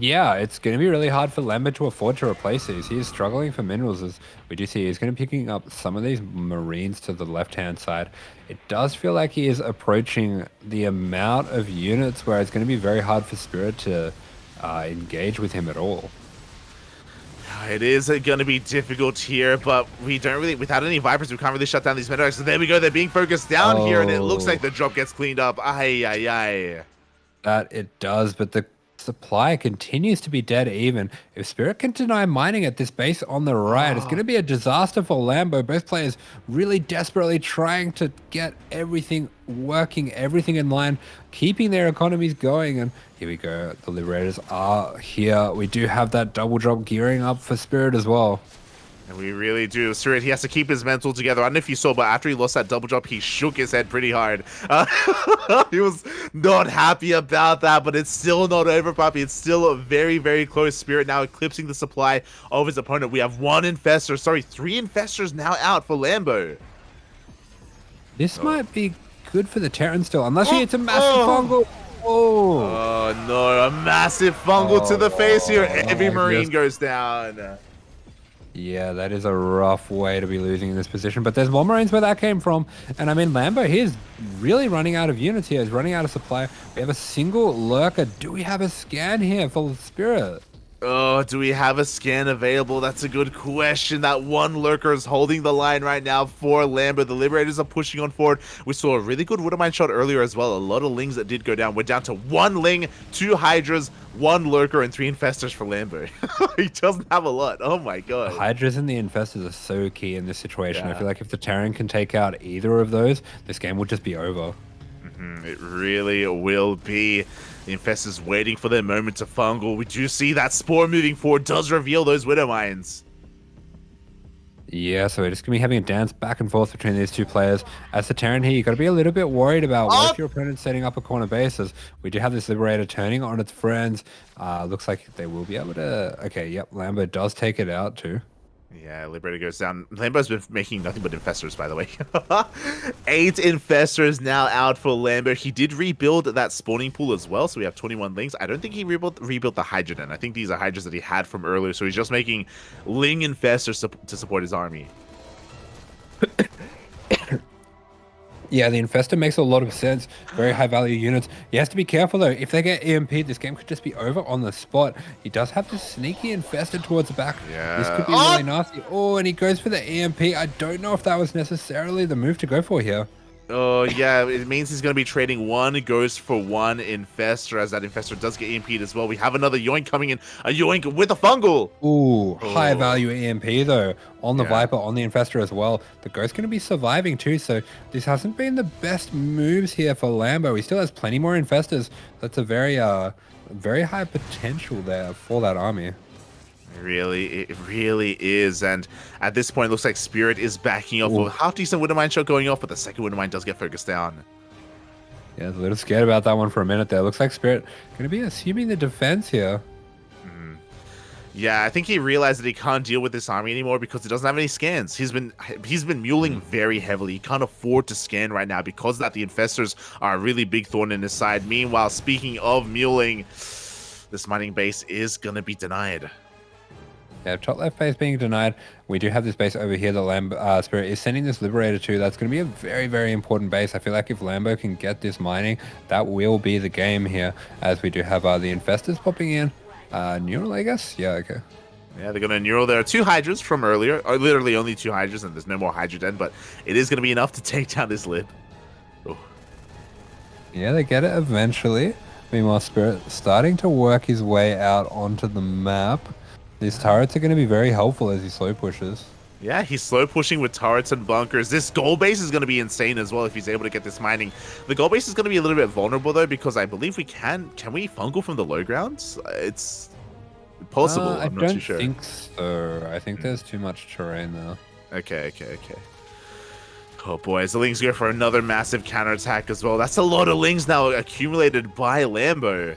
Yeah, it's going to be really hard for Lambo to afford to replace these. He is struggling for minerals, as we do see. He's going to be picking up some of these Marines to the left-hand side. It does feel like he is approaching the amount of units where it's going to be very hard for Spirit to engage with him at all. It is going to be difficult here, but we don't really, without any Vipers, we can't really shut down these medevacs. So there we go. They're being focused down here, and it looks like the drop gets cleaned up. Ay, ay, ay. That it does, but the supply continues to be dead even. If Spirit can deny mining at this base on the right, it's going to be a disaster for Lambo. Both players really desperately trying to get everything working, everything in line, keeping their economies going. And here we go. The Liberators are here. We do have that double drop gearing up for Spirit as well. And we really do. Spirit, he has to keep his mental together. I don't know if you saw, but after he lost that double drop, he shook his head pretty hard. He was not happy about that, but it's still not over, Puppy. It's still a very, very close. Spirit now eclipsing the supply of his opponent. We have 3 infestors now out for Lambo. This might be good for the Terran still, unless he hits a massive fungal. Oh, no. A massive fungal to the face here. Every Marine goes down. Yeah, that is a rough way to be losing in this position, but there's more Marines where that came from. And I mean, Lambo, he is really running out of units here. He's running out of supply. We have a single lurker. Do we have a scan here for Spirit? Oh, do we have a scan available? That's a good question. That one lurker is holding the line right now for Lambo. The Liberators are pushing on forward. We saw a really good Widowmine shot earlier as well. A lot of Lings that did go down. We're down to 1 Ling, 2 Hydras, 1 lurker, and 3 infestors for Lambo. He doesn't have a lot. Oh my god. The Hydras and the infestors are so key in this situation. I feel like if the Terran can take out either of those, this game will just be over. It really will be. The infestors waiting for their moment to fungal. We do see that Spore moving forward does reveal those Widow Mines. Yeah, so we're just going to be having a dance back and forth between these two players. As the Terran here, you got to be a little bit worried about what if your opponent's setting up a corner bases. We do have this Liberator turning on its friends. Looks like they will be able to... Okay, yep, Lambo does take it out too. Yeah, Liberator goes down. Lambo's been making nothing but infestors, by the way. 8 infestors now out for Lambo. He did rebuild that spawning pool as well, so we have 21 Lings. I don't think he rebuilt the Hydrogen. I think these are Hydras that he had from earlier, so he's just making Ling infestors to support his army. Yeah, the Infestor makes a lot of sense. Very high value units. He has to be careful though. If they get EMP'd, this game could just be over on the spot. He does have this sneaky Infestor towards the back. Yeah. This could be really nasty. Oh, and he goes for the EMP. I don't know if that was necessarily the move to go for here. Oh, yeah, it means he's going to be trading 1 Ghost for 1 Infestor, as that Infestor does get EMP'd as well. We have another Yoink coming in. A Yoink with a Fungal. Ooh, high value EMP though. On the Viper, on the Infestor as well. The Ghost's going to be surviving too, so this hasn't been the best moves here for Lambo. He still has plenty more Infestors. That's a very high potential there for that army. It really is, and at this point, it looks like Spirit is backing off with a half-decent Widowmine shot going off, but the second Widowmine does get focused down. Yeah, I was a little scared about that one for a minute there. Looks like Spirit going to be assuming the defense here. Yeah, I think he realized that he can't deal with this army anymore because he doesn't have any scans. He's been muling very heavily. He can't afford to scan right now because of that the infestors are a really big thorn in his side. Meanwhile, speaking of muling, this mining base is gonna be denied. Yeah, top left base being denied. We do have this base over here that Lambo, Spirit is sending this Liberator to. That's going to be a very, very important base. I feel like if Lambo can get this mining, that will be the game here, as we do have the Infestors popping in. Neural, I guess? Yeah, okay. Yeah, they're going to neural. There are 2 Hydras from earlier, or literally only 2 Hydras, and there's no more Hydra Den, but it is going to be enough to take down this Lib. Oh. Yeah, they get it eventually. Meanwhile, Spirit starting to work his way out onto the map. These turrets are going to be very helpful as he slow pushes. Yeah, he's slow pushing with turrets and bunkers. This gold base is going to be insane as well if he's able to get this mining. The gold base is going to be a little bit vulnerable though, because I believe we can we fungal from the low grounds? It's possible. I'm not too sure. I don't think so. I think there's too much terrain there. Okay. Oh boy, the Lings go for another massive counterattack as well. That's a lot of Lings now accumulated by Lambo.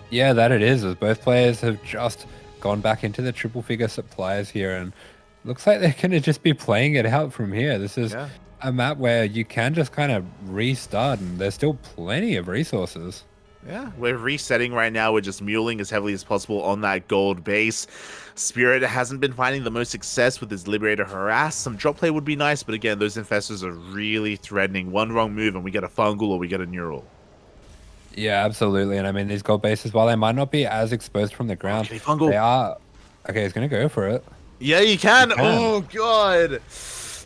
Yeah, that it is. As both players have just gone back into the triple figure supplies here, and looks like they're going to just be playing it out from here. This is a map where you can just kind of restart, and there's still plenty of resources. Yeah, we're resetting right now. We're just muling as heavily as possible on that gold base. Spirit hasn't been finding the most success with his Liberator harass. Some drop play would be nice, but again, those infestors are really threatening. One wrong move and we get a fungal or we get a neural. Yeah, absolutely. And I mean, these gold bases, while they might not be as exposed from the ground, they are... Okay, he's going to go for it. Yeah, you can. Oh, God.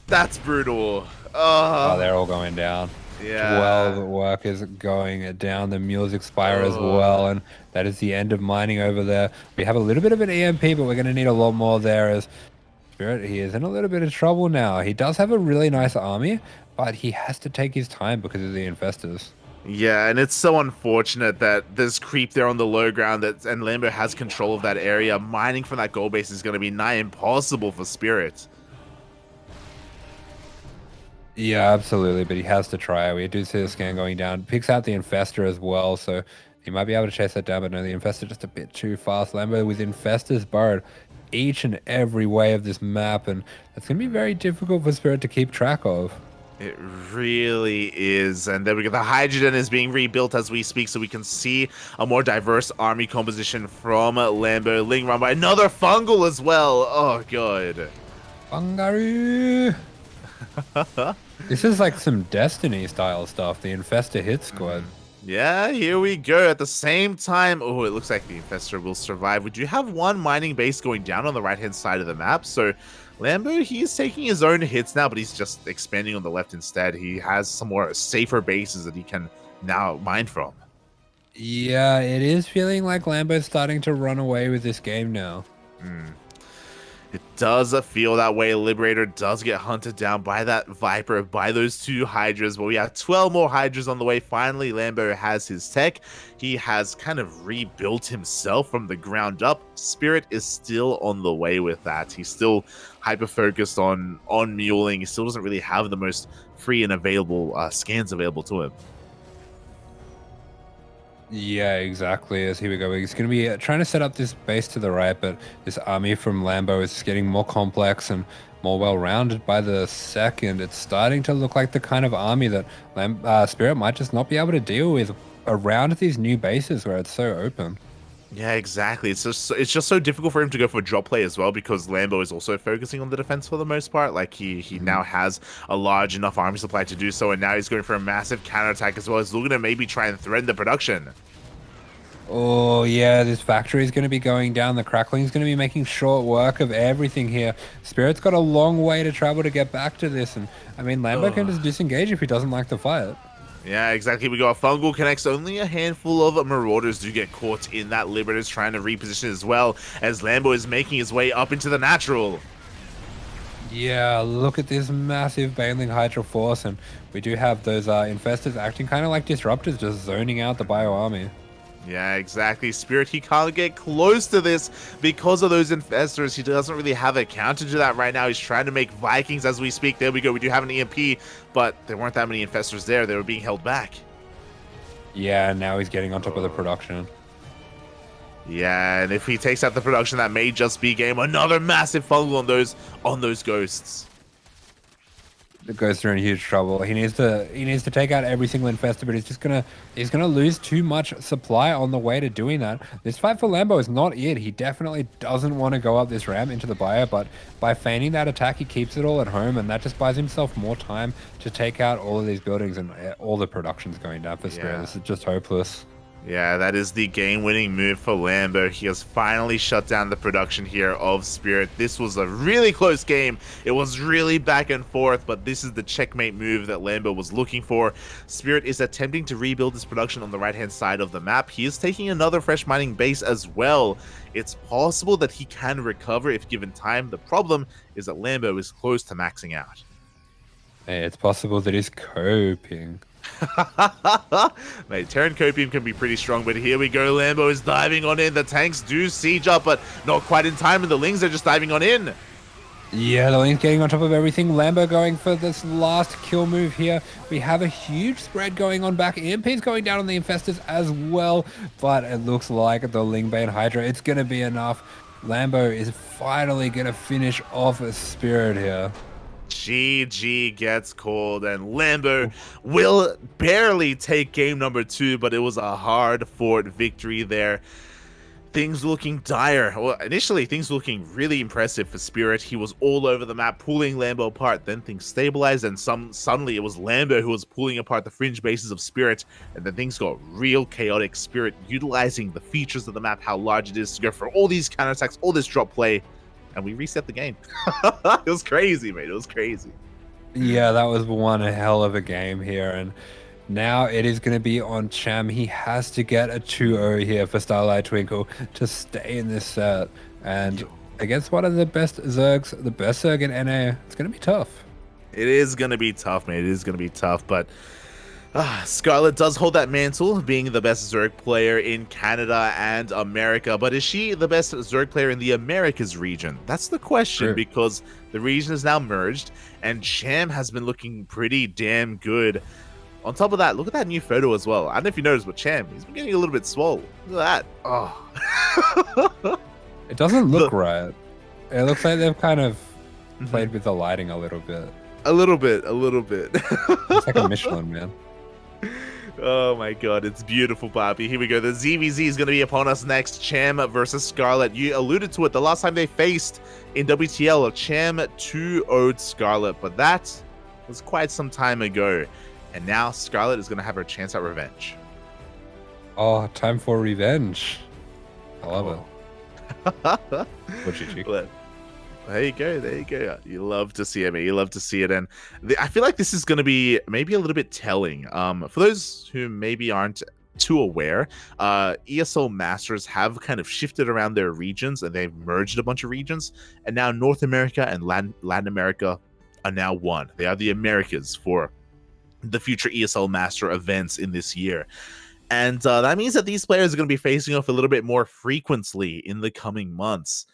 That's brutal. Oh, they're all going down. Yeah. 12 work is going down. The mules expire as well. And that is the end of mining over there. We have a little bit of an EMP, but we're going to need a lot more there as Spirit. He is in a little bit of trouble now. He does have a really nice army, but he has to take his time because of the infestors. Yeah, and it's so unfortunate that there's creep there on the low ground and Lambo has control of that area. Mining from that gold base is going to be nigh impossible for Spirit. Yeah, absolutely, but he has to try. We do see the scan going down. Picks out the infestor as well, so he might be able to chase that down, but no, the infestor just a bit too fast. Lambo with infestors burrowed each and every way of this map, and that's going to be very difficult for Spirit to keep track of. It really is. And then we get the Hydrogen is being rebuilt as we speak, so we can see a more diverse army composition from Lambo. Ling run by another fungal as well. Oh, God. Fungaroo! This is like some Destiny style stuff, the Infestor hit squad. Yeah, here we go. At the same time, oh, it looks like the Infestor will survive. We do have one mining base going down on the right-hand side of the map, so Lambo, he's taking his own hits now, but he's just expanding on the left instead. He has some more safer bases that he can now mine from. Yeah, it is feeling like Lambo's starting to run away with this game now. It does feel that way. Liberator does get hunted down by that Viper, by those 2 Hydras, but we have 12 more Hydras on the way. Finally, Lambo has his tech. He has kind of rebuilt himself from the ground up. Spirit is still on the way with that. He's still hyper-focused on muling. He still doesn't really have the most free and available scans available to him. Yeah, exactly. As here we go. He's going to be trying to set up this base to the right, but this army from Lambo is getting more complex and more well-rounded by the second. It's starting to look like the kind of army that Spirit might just not be able to deal with around these new bases where it's so open. Yeah, exactly. It's just so difficult for him to go for drop play as well, because Lambo is also focusing on the defense for the most part. Like he now has a large enough army supply to do so, and now he's going for a massive counterattack as well. He's looking to maybe try and threaten the production. Oh yeah, this factory is going to be going down. The Crackling's going to be making short work of everything here. Spirit's got a long way to travel to get back to this, and I mean Lambo can just disengage if he doesn't like the fight. Yeah, exactly. We got Fungal connects. Only a handful of Marauders do get caught in that. Liberator's trying to reposition as well, as Lambo is making his way up into the natural. Yeah, look at this massive Baneling Hydra force, and we do have those infestors acting kind of like disruptors, just zoning out the bio army. Yeah, exactly. Spirit, he can't get close to this because of those infestors. He doesn't really have a counter to that right now. He's trying to make Vikings as we speak. There we go. We do have an EMP, but there weren't that many infestors there. They were being held back. Yeah, now he's getting on top of the production. Yeah, and if he takes out the production, that may just be game. Another massive fumble on those ghosts. The ghosts are in huge trouble. He needs to take out every single infestor, but he's gonna lose too much supply on the way to doing that. This fight for Lambo is not it. He definitely doesn't want to go up this ramp into the bio, but by feigning that attack, he keeps it all at home, and that just buys himself more time to take out all of these buildings, and all the production's going down for Spirit. This is just hopeless. Yeah, that is the game-winning move for Lambo. He has finally shut down the production here of Spirit. This was a really close game. It was really back and forth, but this is the checkmate move that Lambo was looking for. Spirit is attempting to rebuild his production on the right-hand side of the map. He is taking another fresh mining base as well. It's possible that he can recover if given time. The problem is that Lambo is close to maxing out. Hey, it's possible that he's coping. Mate, Terran Copium can be pretty strong, but here we go. Lambo is diving on in. The tanks do siege up, but not quite in time, and the Lings are just diving on in. Yeah, the Lings getting on top of everything. Lambo going for this last kill move here. We have a huge spread going on back. EMP's going down on the infestors as well, but it looks like the Lingbane Hydra, it's going to be enough. Lambo is finally going to finish off a Spirit here. GG gets called, and Lambo will barely take game number 2, but it was a hard-fought victory there. Things looking dire. Well, initially, things looking really impressive for Spirit. He was all over the map, pulling Lambo apart. Then things stabilized, and suddenly it was Lambo who was pulling apart the fringe bases of Spirit, and then things got real chaotic. Spirit utilizing the features of the map, how large it is, to go for all these counterattacks, all this drop play, and we reset the game. It was crazy, mate. It was crazy. Yeah, that was one hell of a game here, and now it is going to be on Cham. He has to get a 2-0 here for Starlight Twinkle to stay in this set, and against one of the best Zergs, the best Zerg in NA, it's going to be tough. It is going to be tough, mate. It is going to be tough, but Scarlett does hold that mantle, being the best Zerg player in Canada and America. But is she the best Zerg player in the Americas region? That's the question, because the region is now merged, and Cham has been looking pretty damn good. On top of that, look at that new photo as well. I don't know if you noticed, but Cham, he's been getting a little bit swole. Look at that. Oh. It doesn't look right. It looks like they've kind of played with the lighting a little bit. A little bit. It's like a Michelin, man. Oh my god, it's beautiful, Bobby. Here we go. The ZVZ is going to be upon us next. Cham versus Scarlett. You alluded to it. The last time they faced in WTL, Cham 2-0'd Scarlett, but that was quite some time ago. And now Scarlett is going to have her chance at revenge. Oh, time for revenge. I love it. What'd you cheek? There you go. You love to see it, mate. You love to see it. And I feel like this is going to be maybe a little bit telling. For those who maybe aren't too aware, ESL Masters have kind of shifted around their regions, and they've merged a bunch of regions. And now North America and Latin America are now one. They are the Americas for the future ESL Master events in this year. And that means that these players are going to be facing off a little bit more frequently in the coming months.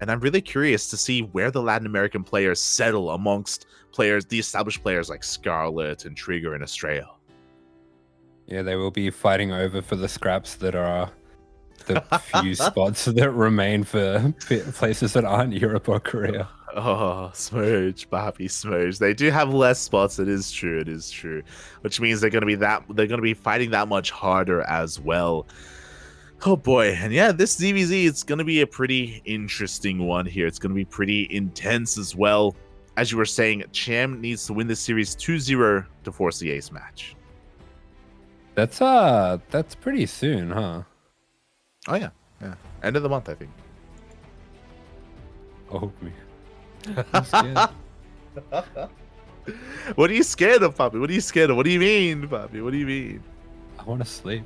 And I'm really curious to see where the Latin American players settle amongst players, the established players like Scarlett and Trigger and Estrella. Yeah, they will be fighting over for the scraps that are the few spots that remain for places that aren't Europe or Korea. Oh, smooch, Bobby, smooch. They do have less spots. It is true. Which means they're going to be fighting that much harder as well. Oh boy, and yeah, this ZVZ, it's going to be a pretty interesting one here. It's going to be pretty intense as well. As you were saying, Cham needs to win this series 2-0 to force the ace match. That's pretty soon, huh? Oh yeah. End of the month, I think. Oh me. I'm scared. What are you scared of, Poppy? What are you scared of? What do you mean, Poppy? What do you mean? I want to sleep.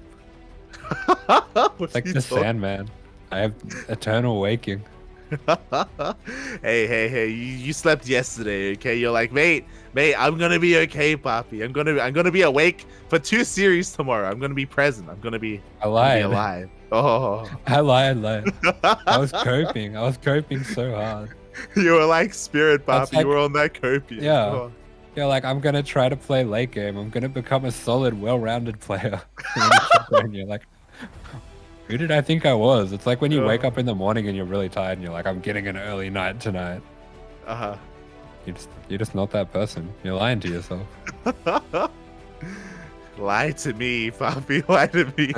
It's like the Sandman. I have eternal waking. Hey, you slept yesterday, okay? You're like, mate, I'm gonna be okay, Poppy. I'm gonna be awake for 2 series tomorrow. I'm gonna be present. I'm gonna be alive. Oh. I lied. I was coping. I was coping so hard. You were like Spirit, That's Poppy. like, You were on that copium. yeah. Oh. Yeah, like I'm gonna try to play late game. I'm gonna become a solid, well-rounded player. And then you check there and you're like, who did I think I was? It's like when you wake up in the morning and you're really tired and you're like, I'm getting an early night tonight. Uh-huh. You're just not that person. You're lying to yourself. Lie to me, Poppy. Lie to me.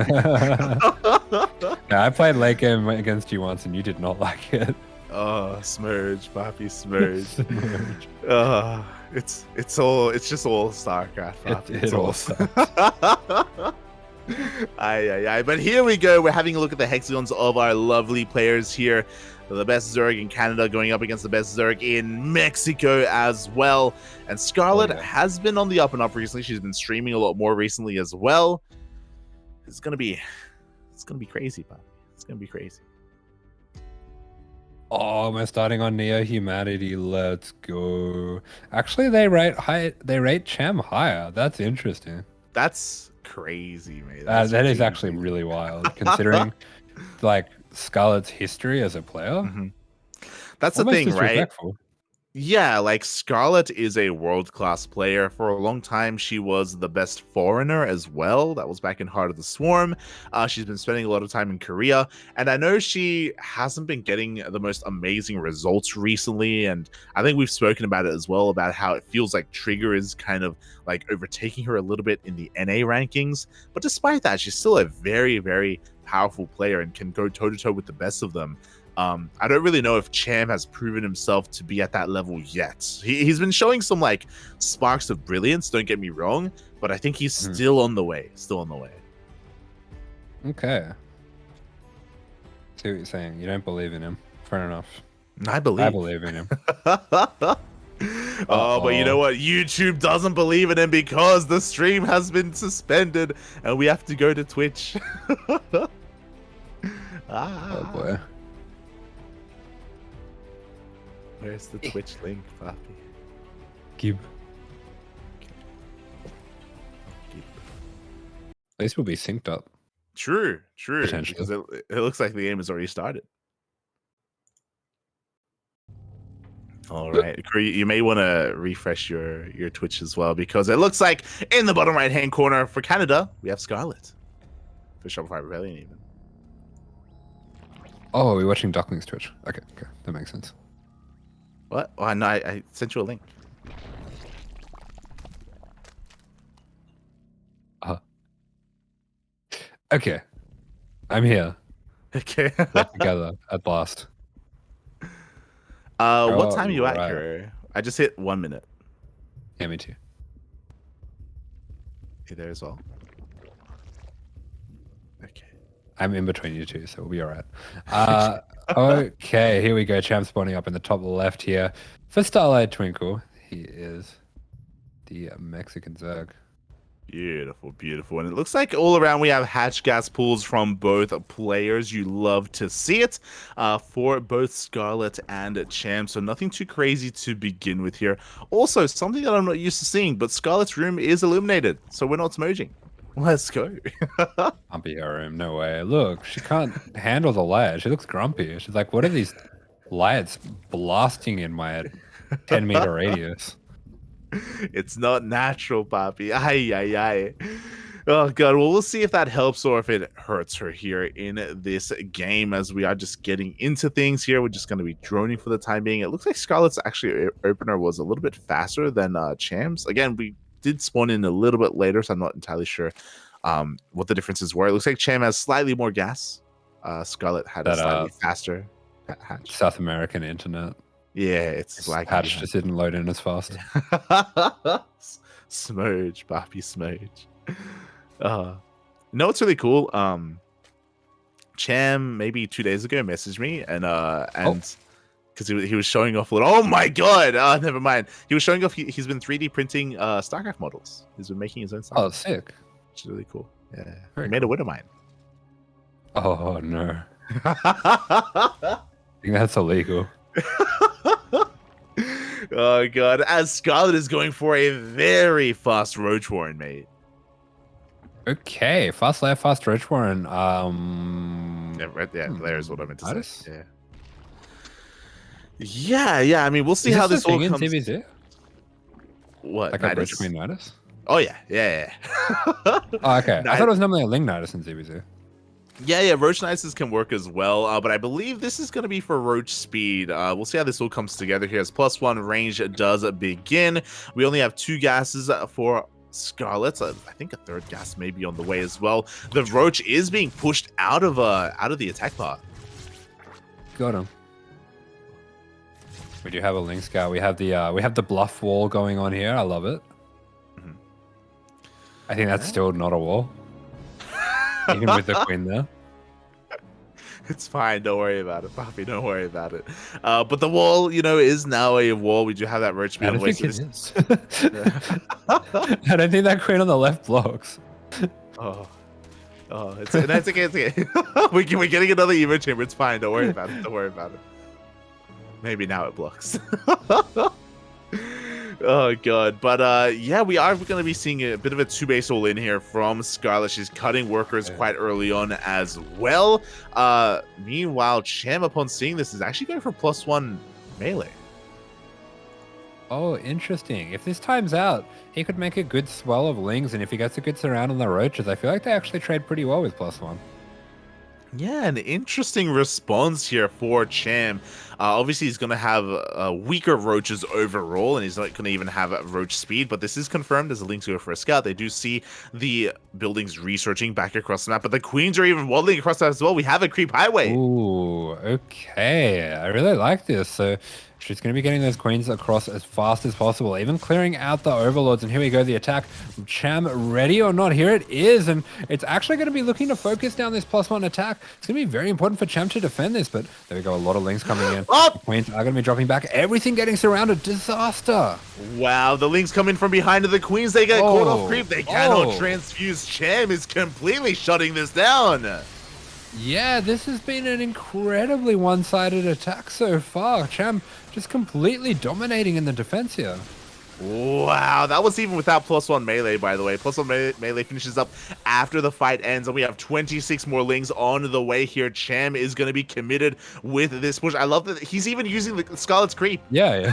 Yeah, I played late game against you once and you did not like it. Oh, smurge, Poppy, smurge. Smurge. It's just all StarCraft, Poppy. It all sucks. Aye. But here we go. We're having a look at the hexagons of our lovely players here. The best Zerg in Canada going up against the best Zerg in Mexico as well. And Scarlett has been on the up and up recently. She's been streaming a lot more recently as well. It's gonna be crazy, Poppy. It's gonna be crazy. Oh, we're starting on Neo Humanity. Let's go. Actually, they rate Cham higher. That's interesting. That's crazy, mate. That is actually really wild, considering like Scarlett's history as a player. Mm-hmm. That's Almost the thing, right? Yeah, like Scarlett is a world-class player. For a long time, she was the best foreigner as well. That was back in Heart of the Swarm. She's been spending a lot of time in Korea, and I know she hasn't been getting the most amazing results recently, and I think we've spoken about it as well, about how it feels like Trigger is kind of like overtaking her a little bit in the NA rankings. But despite that, she's still a very, very powerful player and can go toe-to-toe with the best of them. I don't really know if Cham has proven himself to be at that level yet. He's been showing some like sparks of brilliance, don't get me wrong, but I think he's still on the way. Okay. See what you're saying. You don't believe in him. Fair enough. I believe in him. But you know what? YouTube doesn't believe in him because the stream has been suspended and we have to go to Twitch. Oh boy. Where's the Twitch link, Poppy? Keep. At least we'll be synced up. True. Because it looks like the game has already started. All right, you may want to refresh your Twitch as well, because it looks like in the bottom right-hand corner for Canada, we have Scarlett. For Shopify Rebellion, even. Oh, are we watching Ducklings Twitch? Okay, that makes sense. What? Oh, no, I sent you a link. Okay. I'm here. Okay. We're together at last. What time are you at here? I just hit 1 minute. Yeah, me too. You there as well? Okay. I'm in between you two, so we'll be all right. Okay, here we go. Cham spawning up in the top left here. For Starlight Twinkle, he is the Mexican Zerg. Beautiful. And it looks like all around we have hatch gas pools from both players. You love to see it for both Scarlett and Cham. So nothing too crazy to begin with here. Also, something that I'm not used to seeing, but Scarlett's room is illuminated, so we're not smudging. Let's go. Can't be her room, no way. Look, she can't handle the light. She looks grumpy. She's like, what are these lights blasting in my 10-meter radius? It's not natural, Poppy. Ay. Oh, God. Well, we'll see if that helps or if it hurts her here in this game, as we are just getting into things here. We're just going to be droning for the time being. It looks like Scarlett's actually opener was a little bit faster than Cham's. Again, we did spawn in a little bit later, so I'm not entirely sure what the differences were. It looks like Cham has slightly more gas. Scarlett had a slightly faster hatch. South American internet. Yeah, it's like hatch just didn't load in as fast. Smudge, Poppy, smudge. No, it's really cool. Cham maybe 2 days ago messaged me and because he was showing off a little. Oh my god! Never mind. He was showing off. He's been 3D printing StarCraft models. He's been making his own stuff. Oh, sick! Which is really cool. Yeah, he made a Widowmine. Oh no! think that's illegal. Oh god, as Scarlett is going for a very fast Roach Warren, mate. Okay, fast left, fast Roach Warren. There's what I meant to Nidus? say. Yeah. I mean, we'll see Is how this this all in comes. CBZ? What? Like Nidus? a Roach Queen Nidus? Oh yeah. Oh, okay. I thought it was normally a Ling Nidus in CBZ. Yeah, Roach Nices can work as well, but I believe this is going to be for Roach Speed. We'll see how this all comes together here as +1 range does begin. We only have 2 gases for Scarlett. I think a 3rd gas may be on the way as well. The Roach is being pushed out of the attack path. Got him. We do have a Ling Scout. We have the bluff wall going on here. I love it. I think that's still not a wall. Even with the queen there. It's fine. Don't worry about it, Poppy. Don't worry about it. But the wall, is now a wall. We do have that Roach Speed. I don't think it is. I don't think that queen on the left blocks. It's okay. We're getting another Evo chamber. It's fine. Don't worry about it. Maybe now it blocks. Oh god, but yeah, we are going to be seeing a bit of a 2-base all in here from Scarlett. She's cutting workers quite early on as well. Meanwhile, Cham, upon seeing this, is actually going for +1 melee. Oh, interesting. If this times out, he could make a good swell of Lings, and if he gets a good surround on the Roaches, I feel like they actually trade pretty well with +1. Yeah, an interesting response here for Cham. Obviously, he's going to have weaker Roaches overall, and he's not going to even have Roach Speed, but this is confirmed as the Lings go for a scout. They do see the buildings researching back across the map, but the Queens are even waddling across that as well. We have a creep highway. Ooh, okay. I really like this. So she's going to be getting those Queens across as fast as possible, even clearing out the Overlords. And here we go, the attack. Cham ready or not? Here it is. And it's actually going to be looking to focus down this +1 attack. It's going to be very important for Cham to defend this, but there we go. A lot of Lings coming in. The Queens are going to be dropping back. Everything getting surrounded. Disaster. Wow, the Lings come in from behind of the Queens. They get caught off creep. They cannot transfuse. Cham is completely shutting this down. Yeah, this has been an incredibly one-sided attack so far. Cham just completely dominating in the defense here. Wow, that was even without +1 melee, by the way. +1 melee finishes up after the fight ends, and we have 26 more Lings on the way here. Cham is going to be committed with this push. I love that he's even using the Scarlett's creep. Yeah.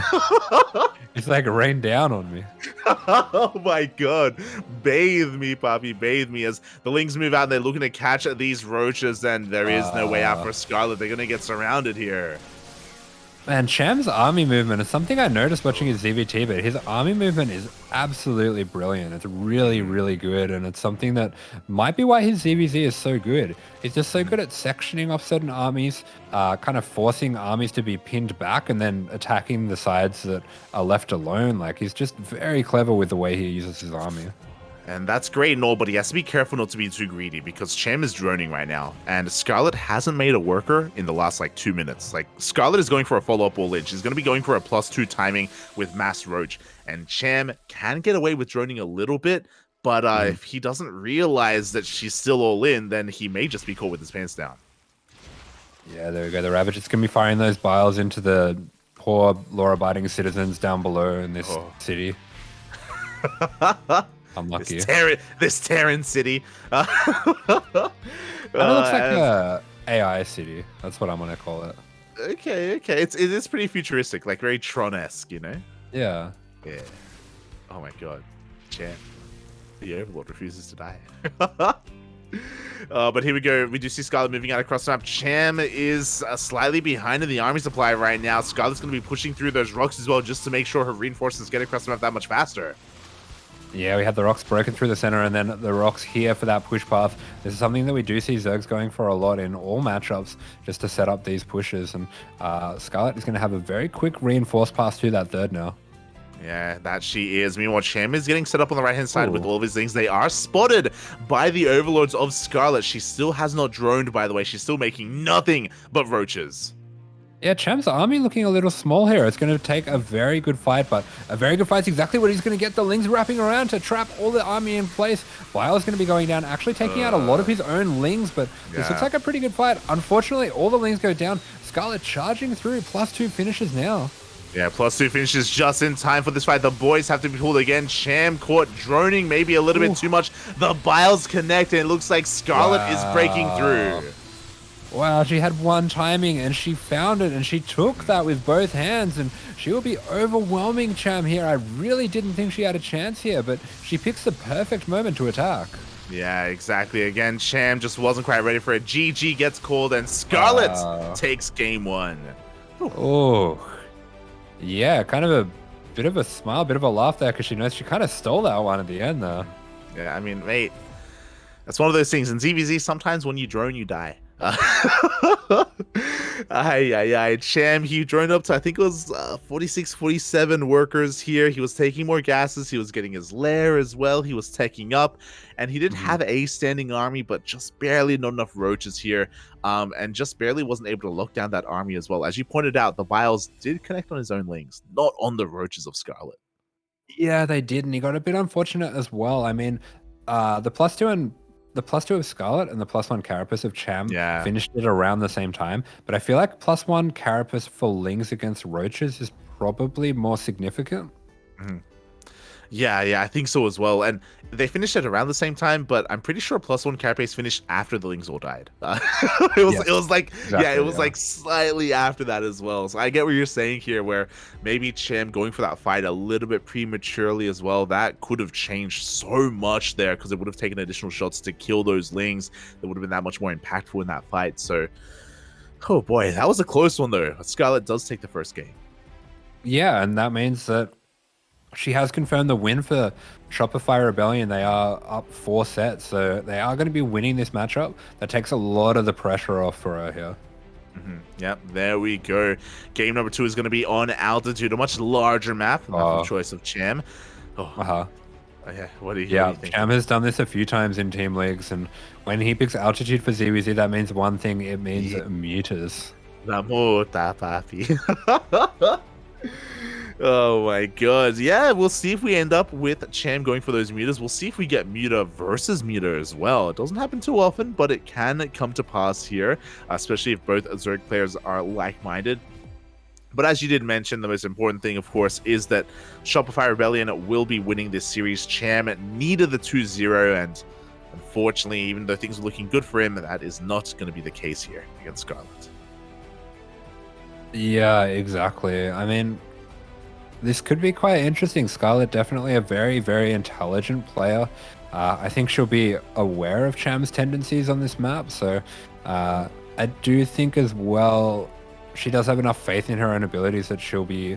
It's like rain down on me. Oh my god. Bathe me, Poppy. Bathe me as the Lings move out and they're looking to catch these Roaches, and there is no way out for Scarlett. They're going to get surrounded here. Man, Cham's army movement is something I noticed watching his ZVT, but his army movement is absolutely brilliant. It's really, really good, and it's something that might be why his ZVZ is so good. He's just so good at sectioning off certain armies, kind of forcing armies to be pinned back and then attacking the sides that are left alone. Like, he's just very clever with the way he uses his army. And that's great and all, but he has to be careful not to be too greedy because Cham is droning right now. And Scarlett hasn't made a worker in the last, 2 minutes. Scarlett is going for a follow-up all in. She's going to be going for a +2 timing with Mass Roach. And Cham can get away with droning a little bit, but if he doesn't realize that she's still all in, then he may just be caught with his pants down. Yeah, there we go. The Ravage is going to be firing those biles into the poor law-abiding citizens down below in this city. Unlucky. This Terran city. It looks like a AI city. That's what I'm gonna call it. Okay. It is pretty futuristic, very Tron-esque, Yeah. Yeah. Oh my god. Cham. The Overlord refuses to die. But here we go. We do see Scarlett moving out across the map. Cham is slightly behind in the army supply right now. Scarlett's going to be pushing through those rocks as well just to make sure her reinforcements get across the map that much faster. Yeah, we have the rocks broken through the center and then the rocks here for that push path. This is something that we do see Zergs going for a lot in all matchups just to set up these pushes. And Scarlett is going to have a very quick reinforced pass to that third now. Yeah, that she is. Meanwhile, Cham is getting set up on the right-hand side with all of his things. They are spotted by the Overlords of Scarlett. She still has not droned, by the way. She's still making nothing but roaches. Yeah, Cham's army looking a little small here. It's going to take a very good fight, but a very good fight is exactly what he's going to get. The Lings wrapping around to trap all the army in place. ByuN's going to be going down, actually taking out a lot of his own Lings, but this looks like a pretty good fight. Unfortunately, all the Lings go down. Scarlett charging through, +2 finishes now. Yeah, +2 finishes just in time for this fight. The boys have to be pulled again. Cham caught droning maybe a little bit too much. The Biles connect, and it looks like Scarlett is breaking through. Wow, she had one timing and she found it and she took that with both hands and she will be overwhelming Cham here. I really didn't think she had a chance here, but she picks the perfect moment to attack. Yeah, exactly. Again, Cham just wasn't quite ready for it. GG gets called and Scarlett takes game 1. Oh, yeah, kind of a bit of a smile, bit of a laugh there because she knows she kind of stole that one at the end there. Yeah, I mean, mate, that's one of those things. In ZVZ, sometimes when you drone, you die. Cham, he droned up to, I think it was 46, 47 workers here. He was taking more gases. He was getting his lair as well. He was teching up, and he did have a standing army, but just barely not enough roaches here, and just barely wasn't able to lock down that army as well. As you pointed out, the Biles did connect on his own Lings, not on the roaches of Scarlett. Yeah, they did, and he got a bit unfortunate as well. I mean, the +2 of Scarlett and the +1 Carapace of Cham finished it around the same time, but I feel like +1 Carapace for Lings against Roaches is probably more significant. Yeah, I think so as well. And they finished at around the same time, but I'm pretty sure +1 Carapace finished after the Lings all died. It was like like slightly after that as well. So I get what you're saying here, where maybe Cham going for that fight a little bit prematurely as well. That could have changed so much there because it would have taken additional shots to kill those Lings. That would have been that much more impactful in that fight. So, oh boy, that was a close one though. Scarlett does take the first game. Yeah, and that means that she has confirmed the win for Shopify Rebellion. They are up 4 sets, so they are going to be winning this matchup. That takes a lot of the pressure off for her here. Yep, there we go. Game number 2 is going to be on Altitude, a much larger map. The choice of Cham. Yeah, what do you think? Cham has done this a few times in team leagues, and when he picks Altitude for ZVZ, that means one thing. It means mutas. La muta, papi. Oh my god. Yeah, we'll see if we end up with Cham going for those mutas. We'll see if we get muta versus muta as well. It doesn't happen too often, but it can come to pass here, especially if both Zerg players are like-minded. But as you did mention, the most important thing, of course, is that Shopify Rebellion will be winning this series. Cham needed the 2-0, and unfortunately, even though things are looking good for him, that is not going to be the case here against Scarlett. Yeah, exactly. I mean, this could be quite interesting. Scarlett definitely a very, very intelligent player. I think she'll be aware of Cham's tendencies on this map. So I do think as well, she does have enough faith in her own abilities that she'll be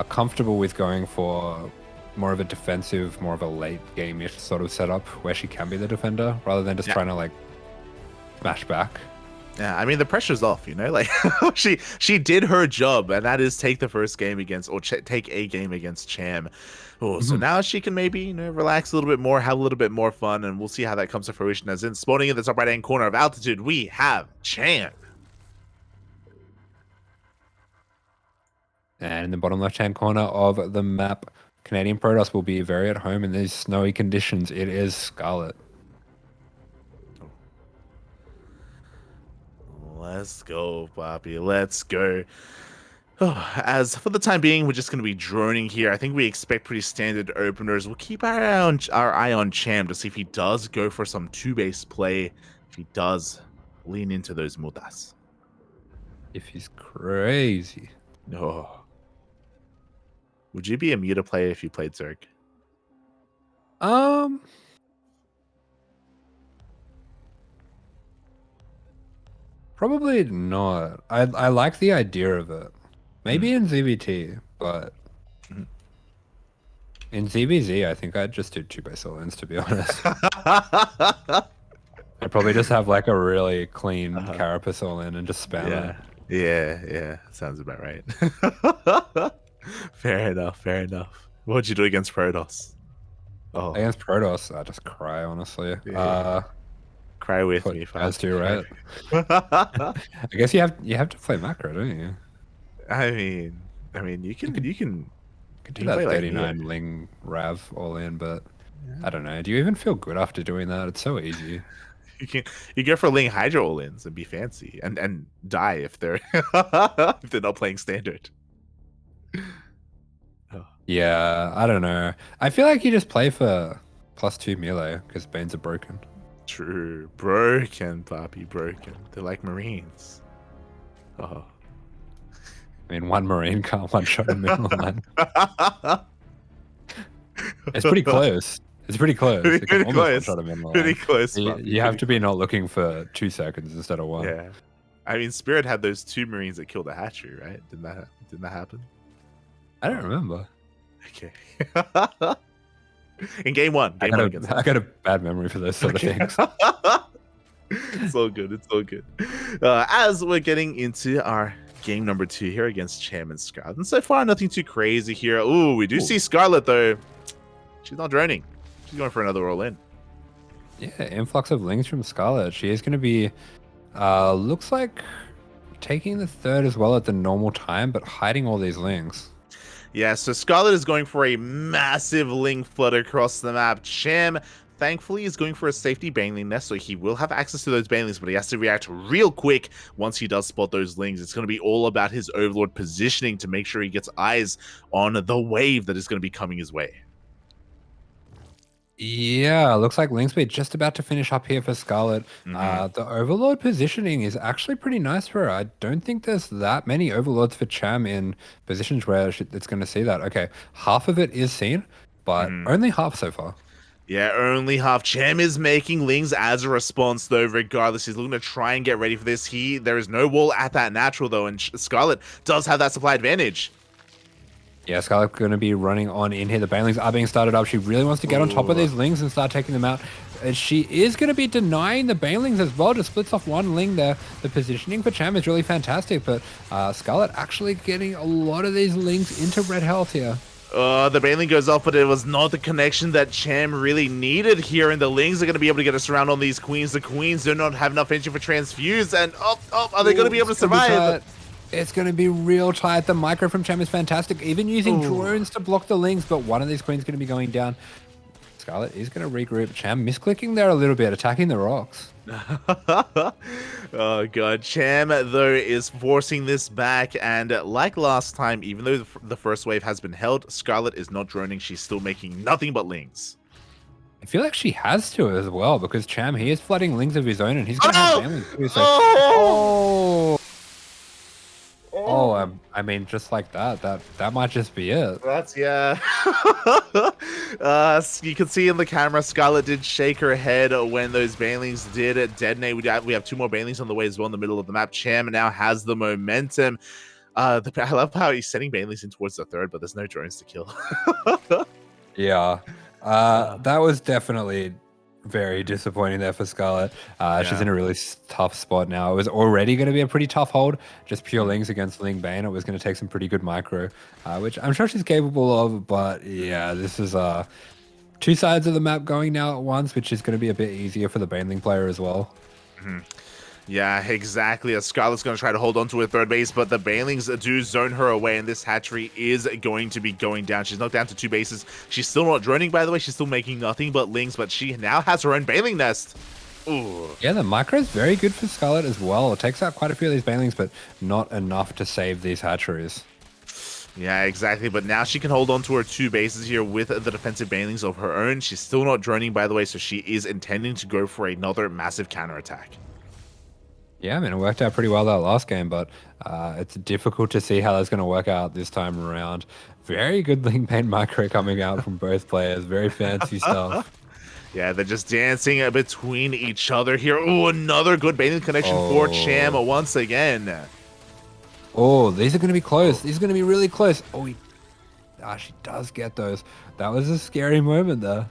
comfortable with going for more of a defensive, more of a late game-ish sort of setup where she can be the defender rather than just trying to like smash back. Yeah, I mean, the pressure's off, you know, like she did her job, and that is take the first game against, or take a game against Cham. So now she can maybe, you know, relax a little bit more, have a little bit more fun, and we'll see how that comes to fruition. As in, spawning in the top right-hand corner of Altitude, we have Cham. And in the bottom left-hand corner of the map, Canadian Protoss will be very at home in these snowy conditions. It is Scarlett. Let's go, Bobby. Let's go. As for the time being, we're just going to be droning here. I think we expect pretty standard openers. We'll keep our eye on Cham to see if he does go for some 2-base play. If he does, lean into those mutas. If he's crazy. No. Would you be a muta player if you played Zerg? Probably not. I like the idea of it. Maybe in ZVT, but in ZVZ, I think I'd just do 2-base all-ins, to be honest. I'd probably just have like a really clean Carapace all-in and just spam it. Yeah. Sounds about right. Fair enough. What would you do against Protoss? Against Protoss, I just cry, honestly. Cry with me. As do, right? I guess you have to play macro, don't you? I mean, Could do you can play that like me. 39 Ling Rav all in, but Yeah. I don't know. Do you even feel good after doing that? It's so easy. You can go for Ling Hydro all-ins and be fancy and die if they're if they're not playing standard. Oh, Yeah, I don't know. I feel like you just play for +2 melee because Banes are broken. true. Broken, Poppy, broken. They're like Marines. Oh. I mean, one Marine can't one-shot a middle line. It's pretty close. It's pretty close. It can Pretty almost close. one-shot a middle Pretty line. close, You, Poppy. you have Pretty to be close. not looking for 2 seconds instead of 1. Yeah. I mean, Spirit had those 2 Marines that killed the hatchery, right? Didn't that happen? I don't remember. Okay. In game one I against got a bad memory for those sort of things. It's all good. It's all good. As we're getting into our game number 2 here against Cham and Scarlett, and so far nothing too crazy here. Ooh, we do see Scarlett though. She's not droning. She's going for another roll in. Yeah, influx of Lings from Scarlett. She is going to be, looks like taking the 3rd as well at the normal time, but hiding all these Lings. Yeah, so Scarlett is going for a massive Ling flood across the map. Cham, thankfully, is going for a safety Baneling nest, so he will have access to those Banelings, but he has to react real quick once he does spot those Lings. It's going to be all about his Overlord positioning to make sure he gets eyes on the wave that is going to be coming his way. Yeah, looks like Link Speed just about to finish up here for Scarlett. The Overlord positioning is actually pretty nice for her. I don't think there's that many Overlords for Cham in positions where it's going to see that. Okay, half of it is seen, but only half so far. Yeah, only half. Cham is making Lings as a response, though, regardless. He's looking to try and get ready for this. There is no wall at that natural, though, and Scarlett does have that supply advantage. Yeah, Scarlett's going to be running on in here. The Banelings are being started up. She really wants to get on top of these Lings and start taking them out. And she is going to be denying the Banelings as well. Just splits off one Ling there. The positioning for Cham is really fantastic, but Scarlett actually getting a lot of these Lings into red health here. The Baneling goes off, but it was not the connection that Cham really needed here, and the Lings are going to be able to get us around on these Queens. The Queens do not have enough energy for Transfuse, and are they going to be able to survive? It's going to be real tight. The micro from Cham is fantastic, even using drones to block the Lings, but one of these Queens is going to be going down. Scarlett is going to regroup. Cham misclicking there a little bit, attacking the rocks. Oh god, Cham though is forcing this back, and like last time, even though the first wave has been held, Scarlett is not droning. She's still making nothing but Lings. I feel like she has to as well, because Cham, he is flooding Lings of his own, and he's going to have Banelings too. So, I mean, just like that might just be it. That's, yeah. You can see in the camera, Scarlett did shake her head when those Banelings did detonate. We have 2 more Banelings on the way as well in the middle of the map. Cham now has the momentum. I love how he's sending Banelings in towards the 3rd, but there's no drones to kill. Yeah. That was definitely very disappointing there for Scarlett. She's in a really tough spot now. It was already going to be a pretty tough hold. Just pure Lings against Ling Bane. It was going to take some pretty good micro, which I'm sure she's capable of. But yeah, this is 2 sides of the map going now at once, which is going to be a bit easier for the Baneling player as well. Yeah, exactly. Scarlett's going to try to hold on to her 3rd base, but the Banelings do zone her away, and this hatchery is going to be going down. She's knocked down to 2 bases. She's still not droning, by the way. She's still making nothing but Lings, but she now has her own Baneling nest. Ooh. Yeah, the micro is very good for Scarlett as well. It takes out quite a few of these Banelings, but not enough to save these hatcheries. Yeah, exactly. But now she can hold on to her 2 bases here with the defensive Banelings of her own. She's still not droning, by the way, so she is intending to go for another massive counterattack. Yeah, I mean, it worked out pretty well that last game, but it's difficult to see how that's going to work out this time around. Very good Ling Bane micro coming out from both players. Very fancy stuff. Yeah, they're just dancing between each other here. Oh, another good Baneling connection for Cham once again. Oh, these are going to be close. These are going to be really close. Oh, she does get those. That was a scary moment there.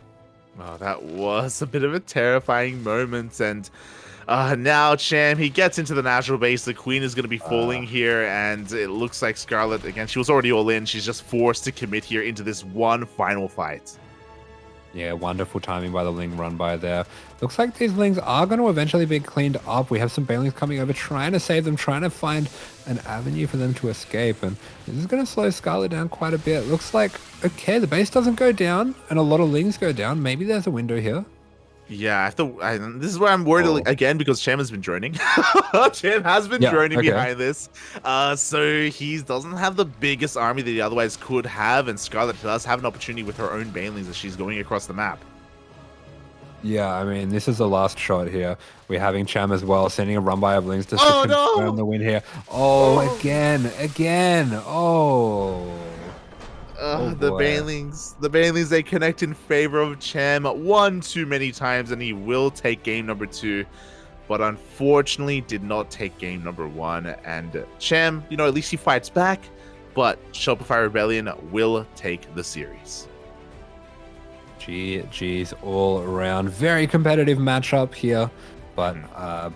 Oh, that was a bit of a terrifying moment, and now Cham, he gets into the natural base. The Queen is going to be falling here, and it looks like Scarlett, again, she was already all in. She's just forced to commit here into this one final fight. Yeah, wonderful timing by the Ling run by there. Looks like these Lings are going to eventually be cleaned up. We have some Banelings coming over, trying to save them, trying to find an avenue for them to escape. And this is going to slow Scarlett down quite a bit. Looks like, okay, the base doesn't go down, and a lot of Lings go down. Maybe there's a window here. Yeah, this is where I'm worried again because Cham has been droning. Cham has been droning behind this. So he doesn't have the biggest army that he otherwise could have, and Scarlett does have an opportunity with her own Banelings as she's going across the map. Yeah, I mean, this is the last shot here. We're having Cham as well, sending a run by of Lings just to confirm the win here. Again. The Banelings, they connect in favor of Cham one too many times, and he will take game number 2, but unfortunately did not take game number 1. And Cham, at least he fights back, but Shopify Rebellion will take the series. GG's all around. Very competitive matchup here, but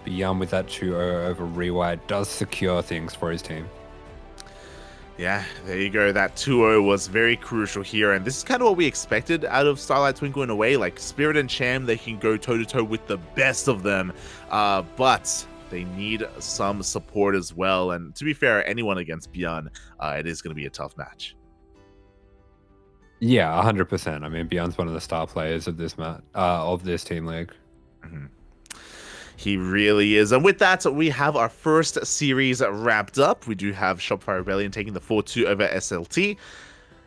ByuN with that 2-0 over ReWhite does secure things for his team. Yeah, there you go. That 2-0 was very crucial here, and this is kind of what we expected out of Starlight Twinkle in a way. Like Spirit and Cham, they can go toe-to-toe with the best of them, but they need some support as well. And to be fair, anyone against ByuN, it is going to be a tough match. Yeah, 100%. I mean, ByuN's one of the star players of this team league. He really is. And with that, we have our first series wrapped up. We do have Shopify Rebellion taking the 4-2 over SLT.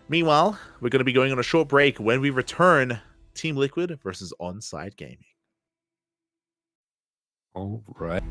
Meanwhile, we're going to be going on a short break. When we return, Team Liquid versus Onside Gaming. All right.